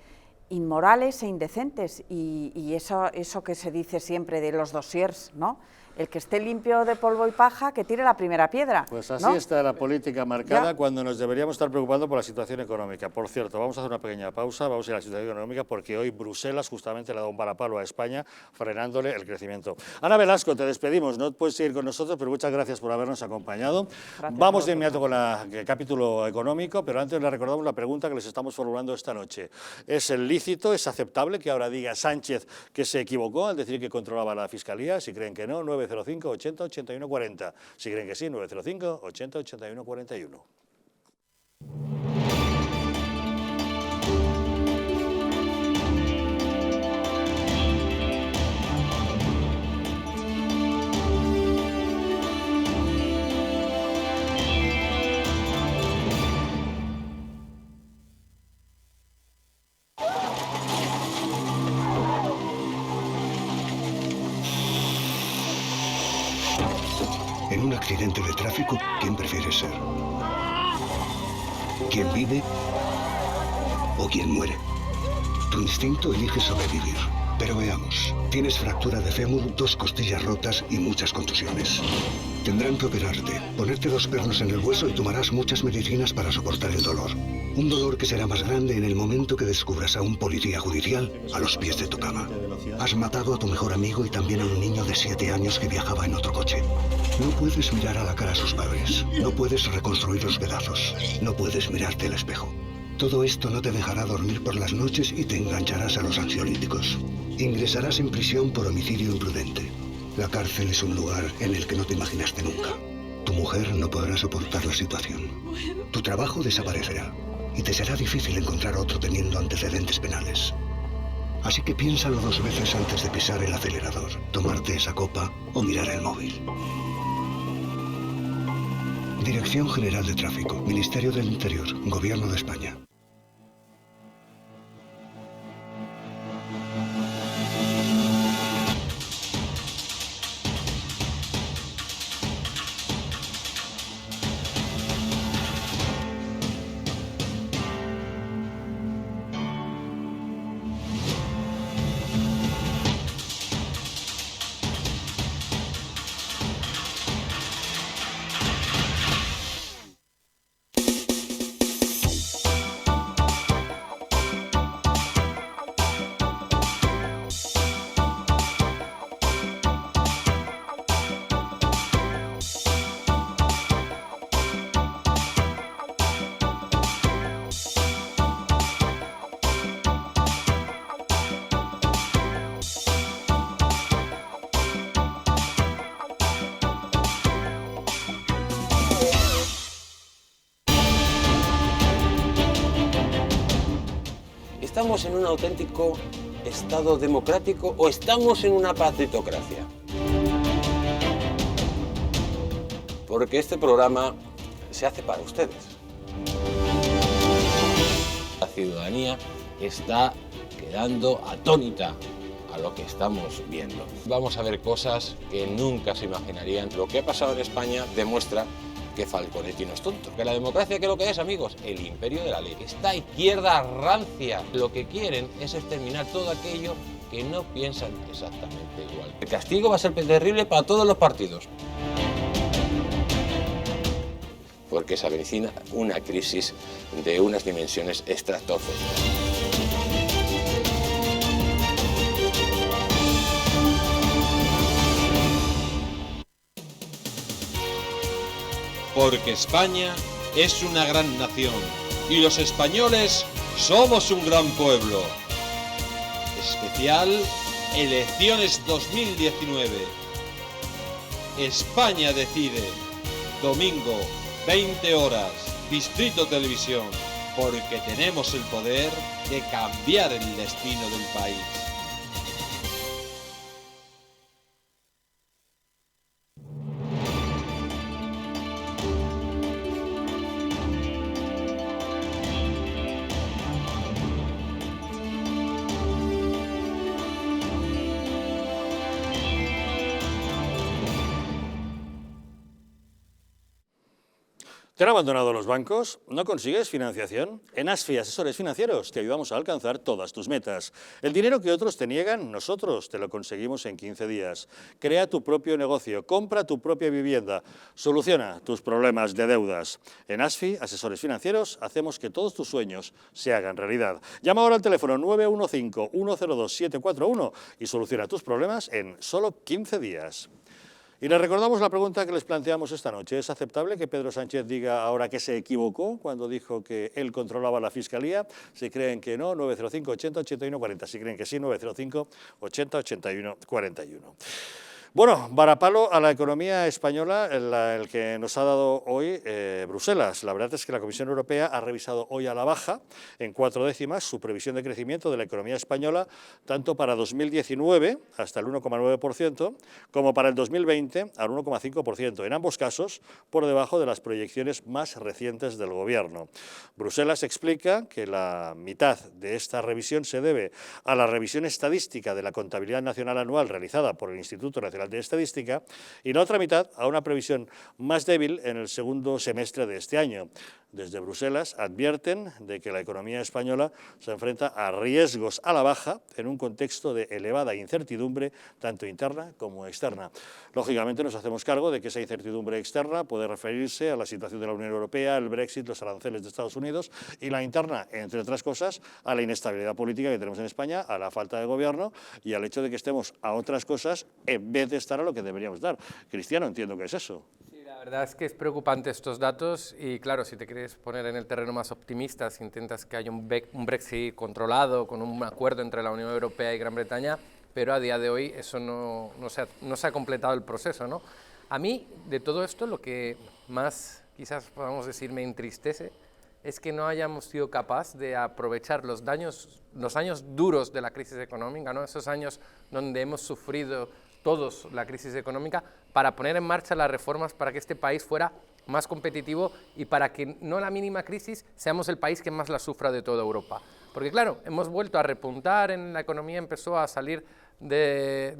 inmorales e indecentes, y eso que se dice siempre de los dossiers, ¿no? el que esté limpio de polvo y paja, que tire la primera piedra. Pues así ¿no? está la política marcada Ya. cuando nos deberíamos estar preocupando por la situación económica. Por cierto, vamos a hacer una pequeña pausa, vamos a ir a la situación económica porque hoy Bruselas justamente le ha dado un varapalo a España frenándole el crecimiento. Ana Velasco, te despedimos, no puedes seguir con nosotros, pero muchas gracias por habernos acompañado. Gracias Vamos a de inmediato vosotros. con el capítulo económico, pero antes les recordamos la pregunta que les estamos formulando esta noche. ¿Es lícito, es aceptable que ahora diga Sánchez que se equivocó al decir que controlaba la Fiscalía? Si creen que no, 905 80 81 40. Si creen que sí, 905 80 81 41. En un accidente de tráfico, ¿quién prefieres ser? ¿Quién vive o quién muere? Tu instinto elige sobrevivir. Pero veamos, tienes fractura de fémur, 2 costillas rotas y muchas contusiones. Tendrán que operarte, ponerte 2 pernos en el hueso y tomarás muchas medicinas para soportar el dolor. Un dolor que será más grande en el momento que descubras a un policía judicial a los pies de tu cama. Has matado a tu mejor amigo y también a un niño de 7 años que viajaba en otro coche. No puedes mirar a la cara a sus padres. No puedes reconstruir los pedazos. No puedes mirarte al espejo. Todo esto no te dejará dormir por las noches y te engancharás a los ansiolíticos. Ingresarás en prisión por homicidio imprudente. La cárcel es un lugar en el que no te imaginaste nunca. Tu mujer no podrá soportar la situación. Tu trabajo desaparecerá y te será difícil encontrar otro teniendo antecedentes penales. Así que piénsalo 2 veces antes de pisar el acelerador, tomarte esa copa o mirar el móvil. Dirección General de Tráfico, Ministerio del Interior, Gobierno de España. ¿Estamos en un auténtico Estado democrático o estamos en una partitocracia? Porque este programa se hace para ustedes. La ciudadanía está quedando atónita a lo que estamos viendo. Vamos a ver cosas que nunca se imaginarían. Lo que ha pasado en España demuestra que Falconetti no es tonto. Que la democracia, ¿qué es lo que es, amigos? El imperio de la ley. Esta izquierda rancia lo que quieren es exterminar todo aquello que no piensan exactamente igual. El castigo va a ser terrible para todos los partidos. Porque se avecina una crisis de unas dimensiones estratosféricas. Porque España es una gran nación y los españoles somos un gran pueblo. Especial Elecciones 2019. España decide. Domingo, 20 horas, Distrito Televisión. Porque tenemos el poder de cambiar el destino del país. ¿Te han abandonado los bancos? ¿No consigues financiación? En ASFI Asesores Financieros te ayudamos a alcanzar todas tus metas. El dinero que otros te niegan, nosotros te lo conseguimos en 15 días. Crea tu propio negocio, compra tu propia vivienda, soluciona tus problemas de deudas. En ASFI Asesores Financieros hacemos que todos tus sueños se hagan realidad. Llama ahora al teléfono 915-102-741 y soluciona tus problemas en solo 15 días. Y les recordamos la pregunta que les planteamos esta noche. ¿Es aceptable que Pedro Sánchez diga ahora que se equivocó cuando dijo que él controlaba la Fiscalía? Si creen que no, 905 80 81 40. Si creen que sí, 905 80 81 41. Bueno, varapalo a la economía española, el que nos ha dado hoy Bruselas. La verdad es que la Comisión Europea ha revisado hoy a la baja, en 4 décimas, su previsión de crecimiento de la economía española, tanto para 2019, hasta el 1,9%, como para el 2020, al 1,5%. En ambos casos, por debajo de las proyecciones más recientes del Gobierno. Bruselas explica que la mitad de esta revisión se debe a la revisión estadística de la contabilidad nacional anual realizada por el Instituto Nacional de Estadística y la otra mitad a una previsión más débil en el segundo semestre de este año. Desde Bruselas advierten de que la economía española se enfrenta a riesgos a la baja en un contexto de elevada incertidumbre, tanto interna como externa. Lógicamente nos hacemos cargo de que esa incertidumbre externa puede referirse a la situación de la Unión Europea, el Brexit, los aranceles de Estados Unidos, y la interna, entre otras cosas, a la inestabilidad política que tenemos en España, a la falta de gobierno y al hecho de que estemos a otras cosas en vez de estar a lo que deberíamos estar. Cristiano, entiendo que es eso. La verdad es que es preocupante estos datos y claro, si te quieres poner en el terreno más optimista, si intentas que haya un Brexit controlado con un acuerdo entre la Unión Europea y Gran Bretaña, pero a día de hoy eso no se ha completado el proceso, ¿no? A mí, de todo esto, lo que más, quizás podamos decir, me entristece es que no hayamos sido capaces de aprovechar los años duros de la crisis económica, ¿no? Esos años donde hemos sufrido todos la crisis económica, para poner en marcha las reformas para que este país fuera más competitivo y para que no la mínima crisis seamos el país que más la sufra de toda Europa. Porque claro, hemos vuelto a repuntar, en la economía empezó a salir de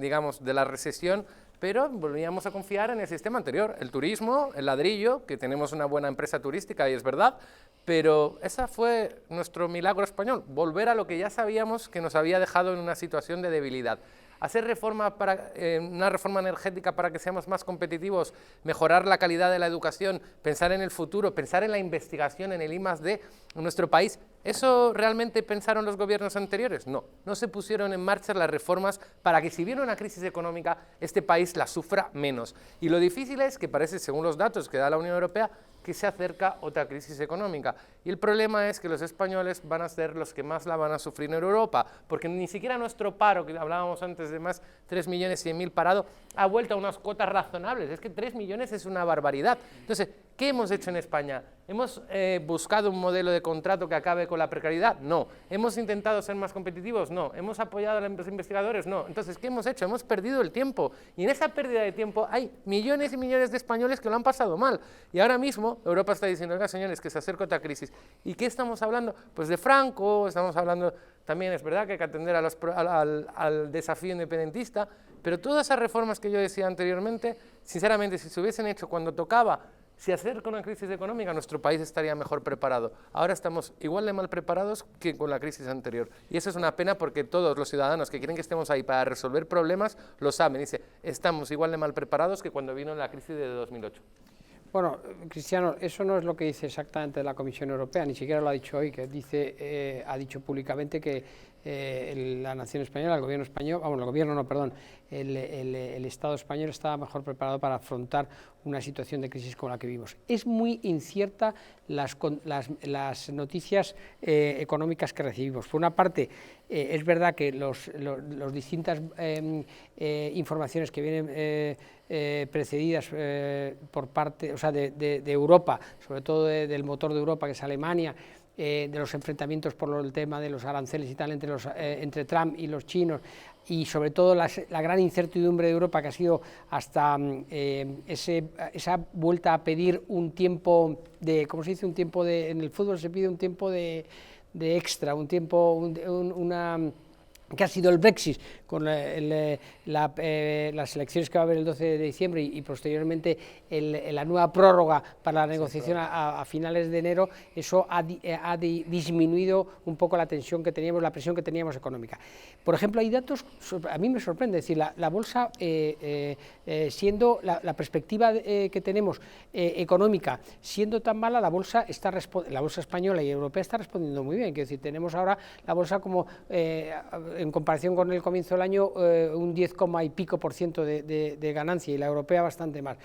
la recesión, pero volvíamos a confiar en el sistema anterior, el turismo, el ladrillo, que tenemos una buena empresa turística y es verdad, pero ese fue nuestro milagro español, volver a lo que ya sabíamos que nos había dejado en una situación de debilidad. Hacer una reforma energética para que seamos más competitivos, mejorar la calidad de la educación, pensar en el futuro, pensar en la investigación, en el I+D en nuestro país. ¿Eso realmente pensaron los gobiernos anteriores? No, no se pusieron en marcha las reformas para que si viene una crisis económica, este país la sufra menos. Y lo difícil es que parece, según los datos que da la Unión Europea, que se acerca otra crisis económica. Y el problema es que los españoles van a ser los que más la van a sufrir en Europa, porque ni siquiera nuestro paro, que hablábamos antes de más 3.100.000 parados, ha vuelto a unas cuotas razonables. Es que 3 millones es una barbaridad. Entonces, ¿qué hemos hecho en España? ¿Hemos buscado un modelo de contrato que acabe con la precariedad? No. ¿Hemos intentado ser más competitivos? No. ¿Hemos apoyado a los investigadores? No. Entonces, ¿qué hemos hecho? Hemos perdido el tiempo. Y en esa pérdida de tiempo hay millones y millones de españoles que lo han pasado mal. Y ahora mismo Europa está diciendo, oiga, señores, que se acerca otra crisis. ¿Y qué estamos hablando? Pues de Franco, estamos hablando también, es verdad que hay que atender al desafío independentista, pero todas esas reformas que yo decía anteriormente, sinceramente, si se hubiesen hecho cuando tocaba, si acerca una crisis económica, nuestro país estaría mejor preparado. Ahora estamos igual de mal preparados que con la crisis anterior. Y eso es una pena porque todos los ciudadanos que quieren que estemos ahí para resolver problemas lo saben. Dice, estamos igual de mal preparados que cuando vino la crisis de 2008. Bueno, Cristiano, eso no es lo que dice exactamente la Comisión Europea, ni siquiera lo ha dicho hoy, que dice, ha dicho públicamente que la nación española, el gobierno español, vamos, el gobierno no, perdón, el Estado español estaba mejor preparado para afrontar una situación de crisis como la que vivimos. Es muy incierta las noticias económicas que recibimos. Por una parte, es verdad que las distintas informaciones que vienen precedidas por parte, o sea, de Europa, sobre todo del motor de Europa, que es Alemania, de los enfrentamientos por el tema de los aranceles y tal entre Trump y los chinos, y sobre todo la gran incertidumbre de Europa, que ha sido hasta esa vuelta a pedir un tiempo de, ¿cómo se dice? Un tiempo de, en el fútbol se pide un tiempo de extra, un tiempo, que ha sido el Brexit, con las elecciones que va a haber el 12 de diciembre y posteriormente la nueva prórroga para la negociación a finales de enero, eso ha disminuido un poco la tensión que teníamos, la presión que teníamos económica. Por ejemplo, hay datos, a mí me sorprende, es decir, la bolsa, siendo la perspectiva que tenemos económica, siendo tan mala, la bolsa española y europea está respondiendo muy bien. Quiero decir, tenemos ahora la bolsa como en comparación con el comienzo del año, un 10, y pico % de ganancia, y la europea bastante más.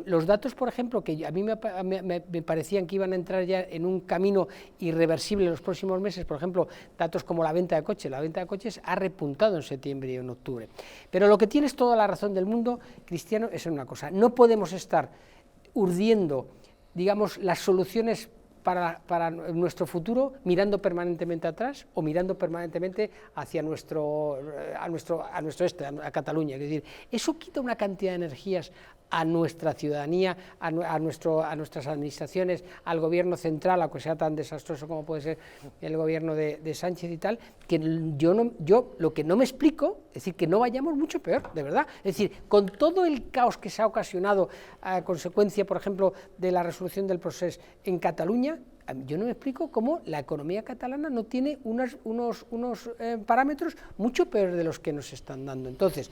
Los datos, por ejemplo, que a mí me parecían que iban a entrar ya en un camino irreversible en los próximos meses, por ejemplo, datos como la venta de coches ha repuntado en septiembre y en octubre. Pero lo que tienes toda la razón del mundo, Cristiano, es en una cosa: no podemos estar urdiendo, digamos, las soluciones para nuestro futuro mirando permanentemente atrás o mirando permanentemente hacia a nuestro este, a Cataluña. Es decir, eso quita una cantidad de energías a nuestra ciudadanía, a nuestras administraciones, al gobierno central, aunque sea tan desastroso como puede ser el gobierno de Sánchez y tal, que yo lo que no me explico, es decir, que no vayamos mucho peor, de verdad. Es decir, con todo el caos que se ha ocasionado a consecuencia, por ejemplo, de la resolución del proceso en Cataluña, yo no me explico cómo la economía catalana no tiene unos parámetros mucho peores de los que nos están dando. Entonces,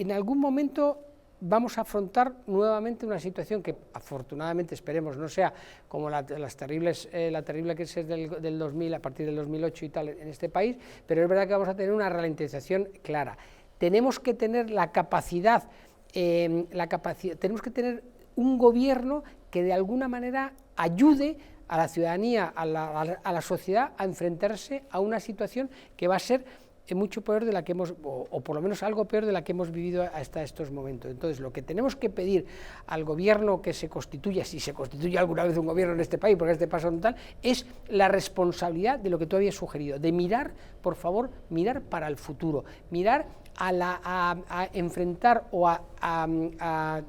en algún momento vamos a afrontar nuevamente una situación que afortunadamente esperemos no sea como la terrible crisis del 2000, a partir del 2008 y tal en este país, pero es verdad que vamos a tener una ralentización clara. Tenemos que tener la capacidad, tenemos que tener un gobierno que de alguna manera ayude a la ciudadanía, a la sociedad a enfrentarse a una situación que va a ser mucho peor de la que hemos, o por lo menos algo peor de la que hemos vivido hasta estos momentos. Entonces, lo que tenemos que pedir al gobierno que se constituya, si se constituye alguna vez un gobierno en este país, porque este paso no tal, es la responsabilidad de lo que tú habías sugerido, de mirar, por favor, mirar para el futuro, mirar a enfrentar o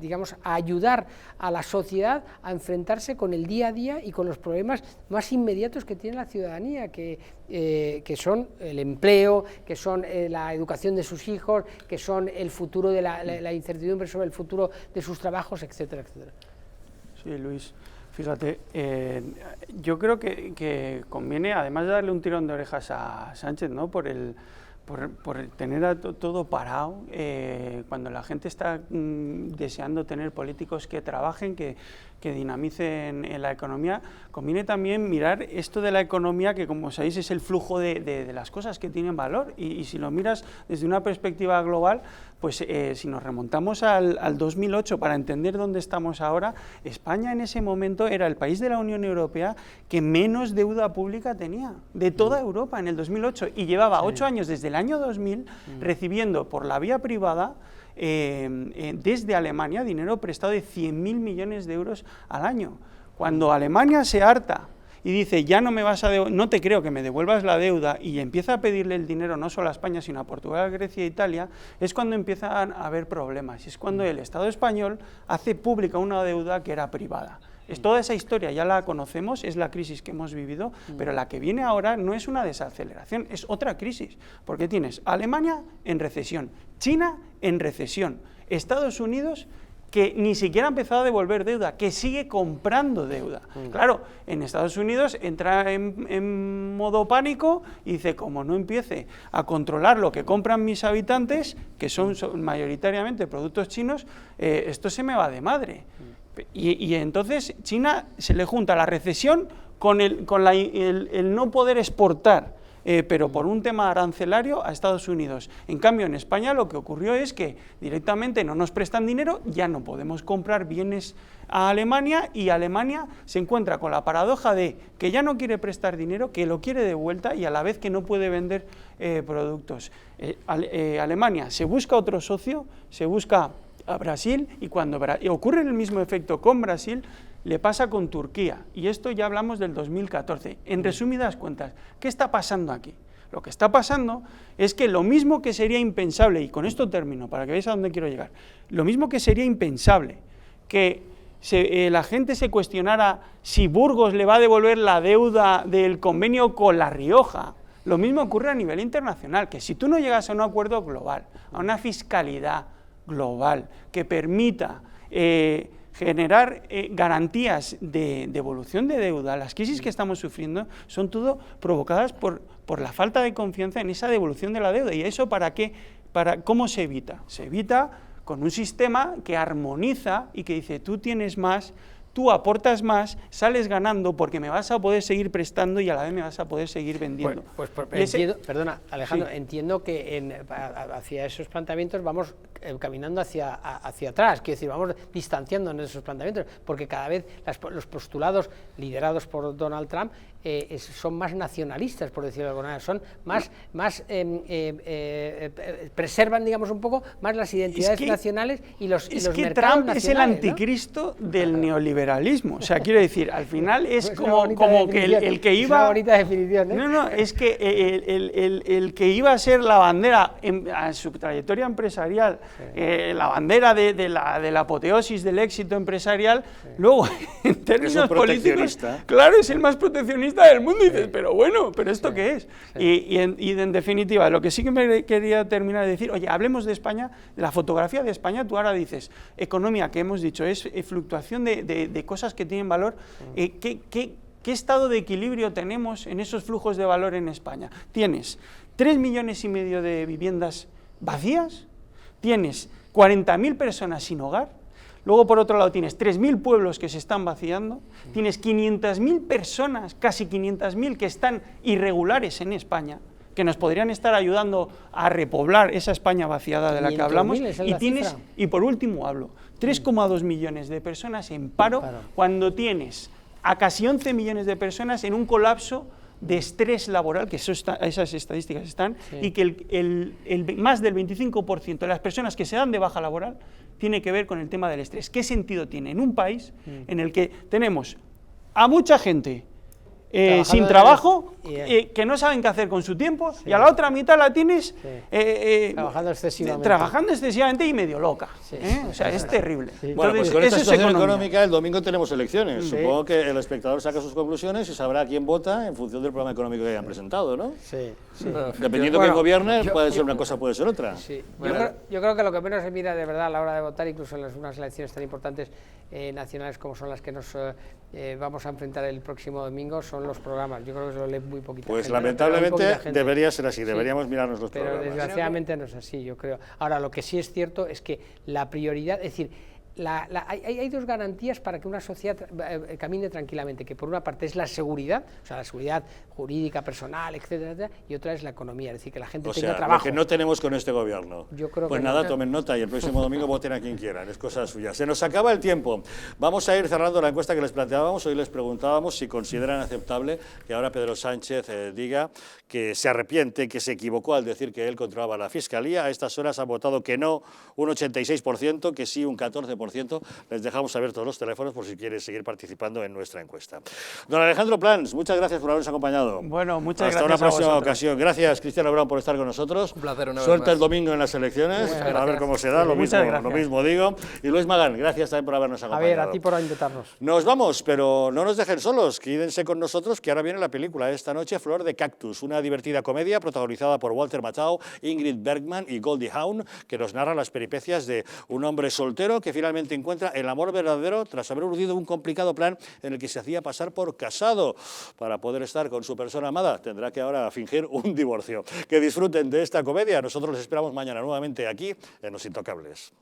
digamos, a ayudar a la sociedad a enfrentarse con el día a día y con los problemas más inmediatos que tiene la ciudadanía, que son el empleo, que son la educación de sus hijos, que son el futuro de la incertidumbre sobre el futuro de sus trabajos, etcétera, etcétera. Sí, Luis, fíjate, yo creo que conviene, además de darle un tirón de orejas a Sánchez, ¿no?, por tener todo parado, cuando la gente está deseando tener políticos que trabajen, que dinamicen en la economía, conviene también mirar esto de la economía, que como sabéis es el flujo de las cosas que tienen valor, y si lo miras desde una perspectiva global, pues si nos remontamos al 2008 para entender dónde estamos ahora, España en ese momento era el país de la Unión Europea que menos deuda pública tenía, de toda Europa en el 2008, y llevaba 8 años desde el año 2000 recibiendo por la vía privada desde Alemania dinero prestado de 100.000 millones de euros al año. Cuando Alemania se harta y dice, ya no me vas no te creo que me devuelvas la deuda, y empieza a pedirle el dinero no solo a España, sino a Portugal, Grecia e Italia, es cuando empiezan a haber problemas, y es cuando el Estado español hace pública una deuda que era privada. Toda esa historia ya la conocemos, es la crisis que hemos vivido, pero la que viene ahora no es una desaceleración, es otra crisis, porque tienes Alemania en recesión, China en recesión, Estados Unidos que ni siquiera ha empezado a devolver deuda, que sigue comprando deuda. Claro, en Estados Unidos entra en modo pánico y dice, como no empiece a controlar lo que compran mis habitantes, que son mayoritariamente productos chinos, esto se me va de madre. Y entonces China se le junta la recesión con el no poder exportar, pero por un tema arancelario a Estados Unidos. En cambio, en España lo que ocurrió es que directamente no nos prestan dinero, ya no podemos comprar bienes a Alemania, y Alemania se encuentra con la paradoja de que ya no quiere prestar dinero, que lo quiere de vuelta, y a la vez que no puede vender productos. Alemania se busca otro socio, se busca a Brasil, y cuando ocurre el mismo efecto con Brasil, le pasa con Turquía, y esto ya hablamos del 2014. En resumidas cuentas, ¿qué está pasando aquí? Lo que está pasando es que lo mismo que sería impensable, y con esto termino para que veáis a dónde quiero llegar, lo mismo que sería impensable que la gente se cuestionara si Burgos le va a devolver la deuda del convenio con La Rioja. Lo mismo ocurre a nivel internacional, que si tú no llegas a un acuerdo global, a una fiscalidad global que permita generar garantías de devolución de deuda, las crisis que estamos sufriendo son todo provocadas por la falta de confianza en esa devolución de la deuda. ¿Y eso para qué? ¿Cómo se evita? Se evita con un sistema que armoniza y que dice, tú tienes más, tú aportas más, sales ganando porque me vas a poder seguir prestando y a la vez me vas a poder seguir vendiendo. Entiendo, perdona, Alejandro, sí. Entiendo que hacia esos planteamientos vamos caminando hacia atrás, quiero decir, vamos distanciándonos de esos planteamientos, porque cada vez los postulados liderados por Donald Trump son más nacionalistas, por decirlo de alguna manera, son más preservan, digamos, un poco más las identidades nacionales y los mercados Trump nacionales, es el anticristo, ¿no?, del neoliberalismo. O sea, quiero decir, al final es como que el que iba... Es una bonita definición, ¿eh? No, es que el que iba a ser la bandera en su trayectoria empresarial, la bandera de la apoteosis del éxito empresarial, luego, en términos políticos, claro, es el más proteccionista del mundo, y dices, pero bueno, ¿pero esto qué es? Y en definitiva, lo que sí que me quería terminar de decir, oye, hablemos de España, de la fotografía de España. Tú ahora dices, economía, que hemos dicho, es fluctuación de cosas que tienen valor. ¿Qué estado de equilibrio tenemos en esos flujos de valor en España? Tienes 3,5 millones de viviendas vacías, tienes 40.000 personas sin hogar. Luego, por otro lado, tienes 3.000 pueblos que se están vaciando, tienes 500.000 personas, casi 500.000, que están irregulares en España, que nos podrían estar ayudando a repoblar esa España vaciada de la que hablamos, y por último hablo, 3,2 millones de personas en paro, cuando tienes a casi 11 millones de personas en un colapso de estrés laboral, que esas estadísticas están, y que más del 25% de las personas que se dan de baja laboral tiene que ver con el tema del estrés. ¿Qué sentido tiene en un país en el que tenemos a mucha gente sin trabajo, que no saben qué hacer con su tiempo, y a la otra mitad la tienes trabajando excesivamente y medio loca? O sea, es terrible. Bueno, pues con esta situación económica, el domingo tenemos elecciones. Supongo que el espectador saca sus conclusiones y sabrá quién vota en función del programa económico que hayan presentado, ¿no? Dependiendo de quién gobierne, puede ser una cosa, puede ser otra. Yo creo que lo que menos se mira de verdad a la hora de votar, incluso en unas elecciones tan importantes nacionales como son las que nos vamos a enfrentar el próximo domingo, son los programas. Yo creo que se lo lee muy poquita pues gente. Lamentablemente debería ser así, deberíamos mirarnos los programas. Pero desgraciadamente no es así, yo creo. Ahora, lo que sí es cierto es que la prioridad, es decir, hay dos garantías para que una sociedad camine tranquilamente, que por una parte es la seguridad, o sea, la seguridad jurídica, personal, etcétera, etcétera, y otra es la economía, es decir, que la gente tenga trabajo. Lo que no tenemos con este gobierno. Yo creo pues que nada, tomen nota y el próximo domingo voten a quien quieran, es cosa suya. Se nos acaba el tiempo. Vamos a ir cerrando la encuesta que les planteábamos. Hoy les preguntábamos si consideran aceptable que ahora Pedro Sánchez diga que se arrepiente, que se equivocó al decir que él controlaba la Fiscalía. A estas horas han votado que no un 86%, que sí un 14%. Les dejamos abiertos los teléfonos por si quieres seguir participando en nuestra encuesta. Don Alejandro Plans, muchas gracias por habernos acompañado. Bueno, muchas gracias. Hasta una próxima ocasión. Gracias, Cristiano Brown, por estar con nosotros. Un placer, una vez Suelta más. el domingo en las elecciones, a ver cómo se da, lo mismo digo. Y Luis Magán, gracias también por habernos acompañado. A ver, a ti por invitarnos. Nos vamos, pero no nos dejen solos, quédense con nosotros, que ahora viene la película esta noche, Flor de Cactus, una divertida comedia protagonizada por Walter Matthau, Ingrid Bergman y Goldie Hawn, que nos narra las peripecias de un hombre soltero que finalmente encuentra el amor verdadero tras haber urdido un complicado plan en el que se hacía pasar por casado. Para poder estar con su persona amada tendrá que ahora fingir un divorcio. Que disfruten de esta comedia. Nosotros les esperamos mañana nuevamente aquí en Los Intocables.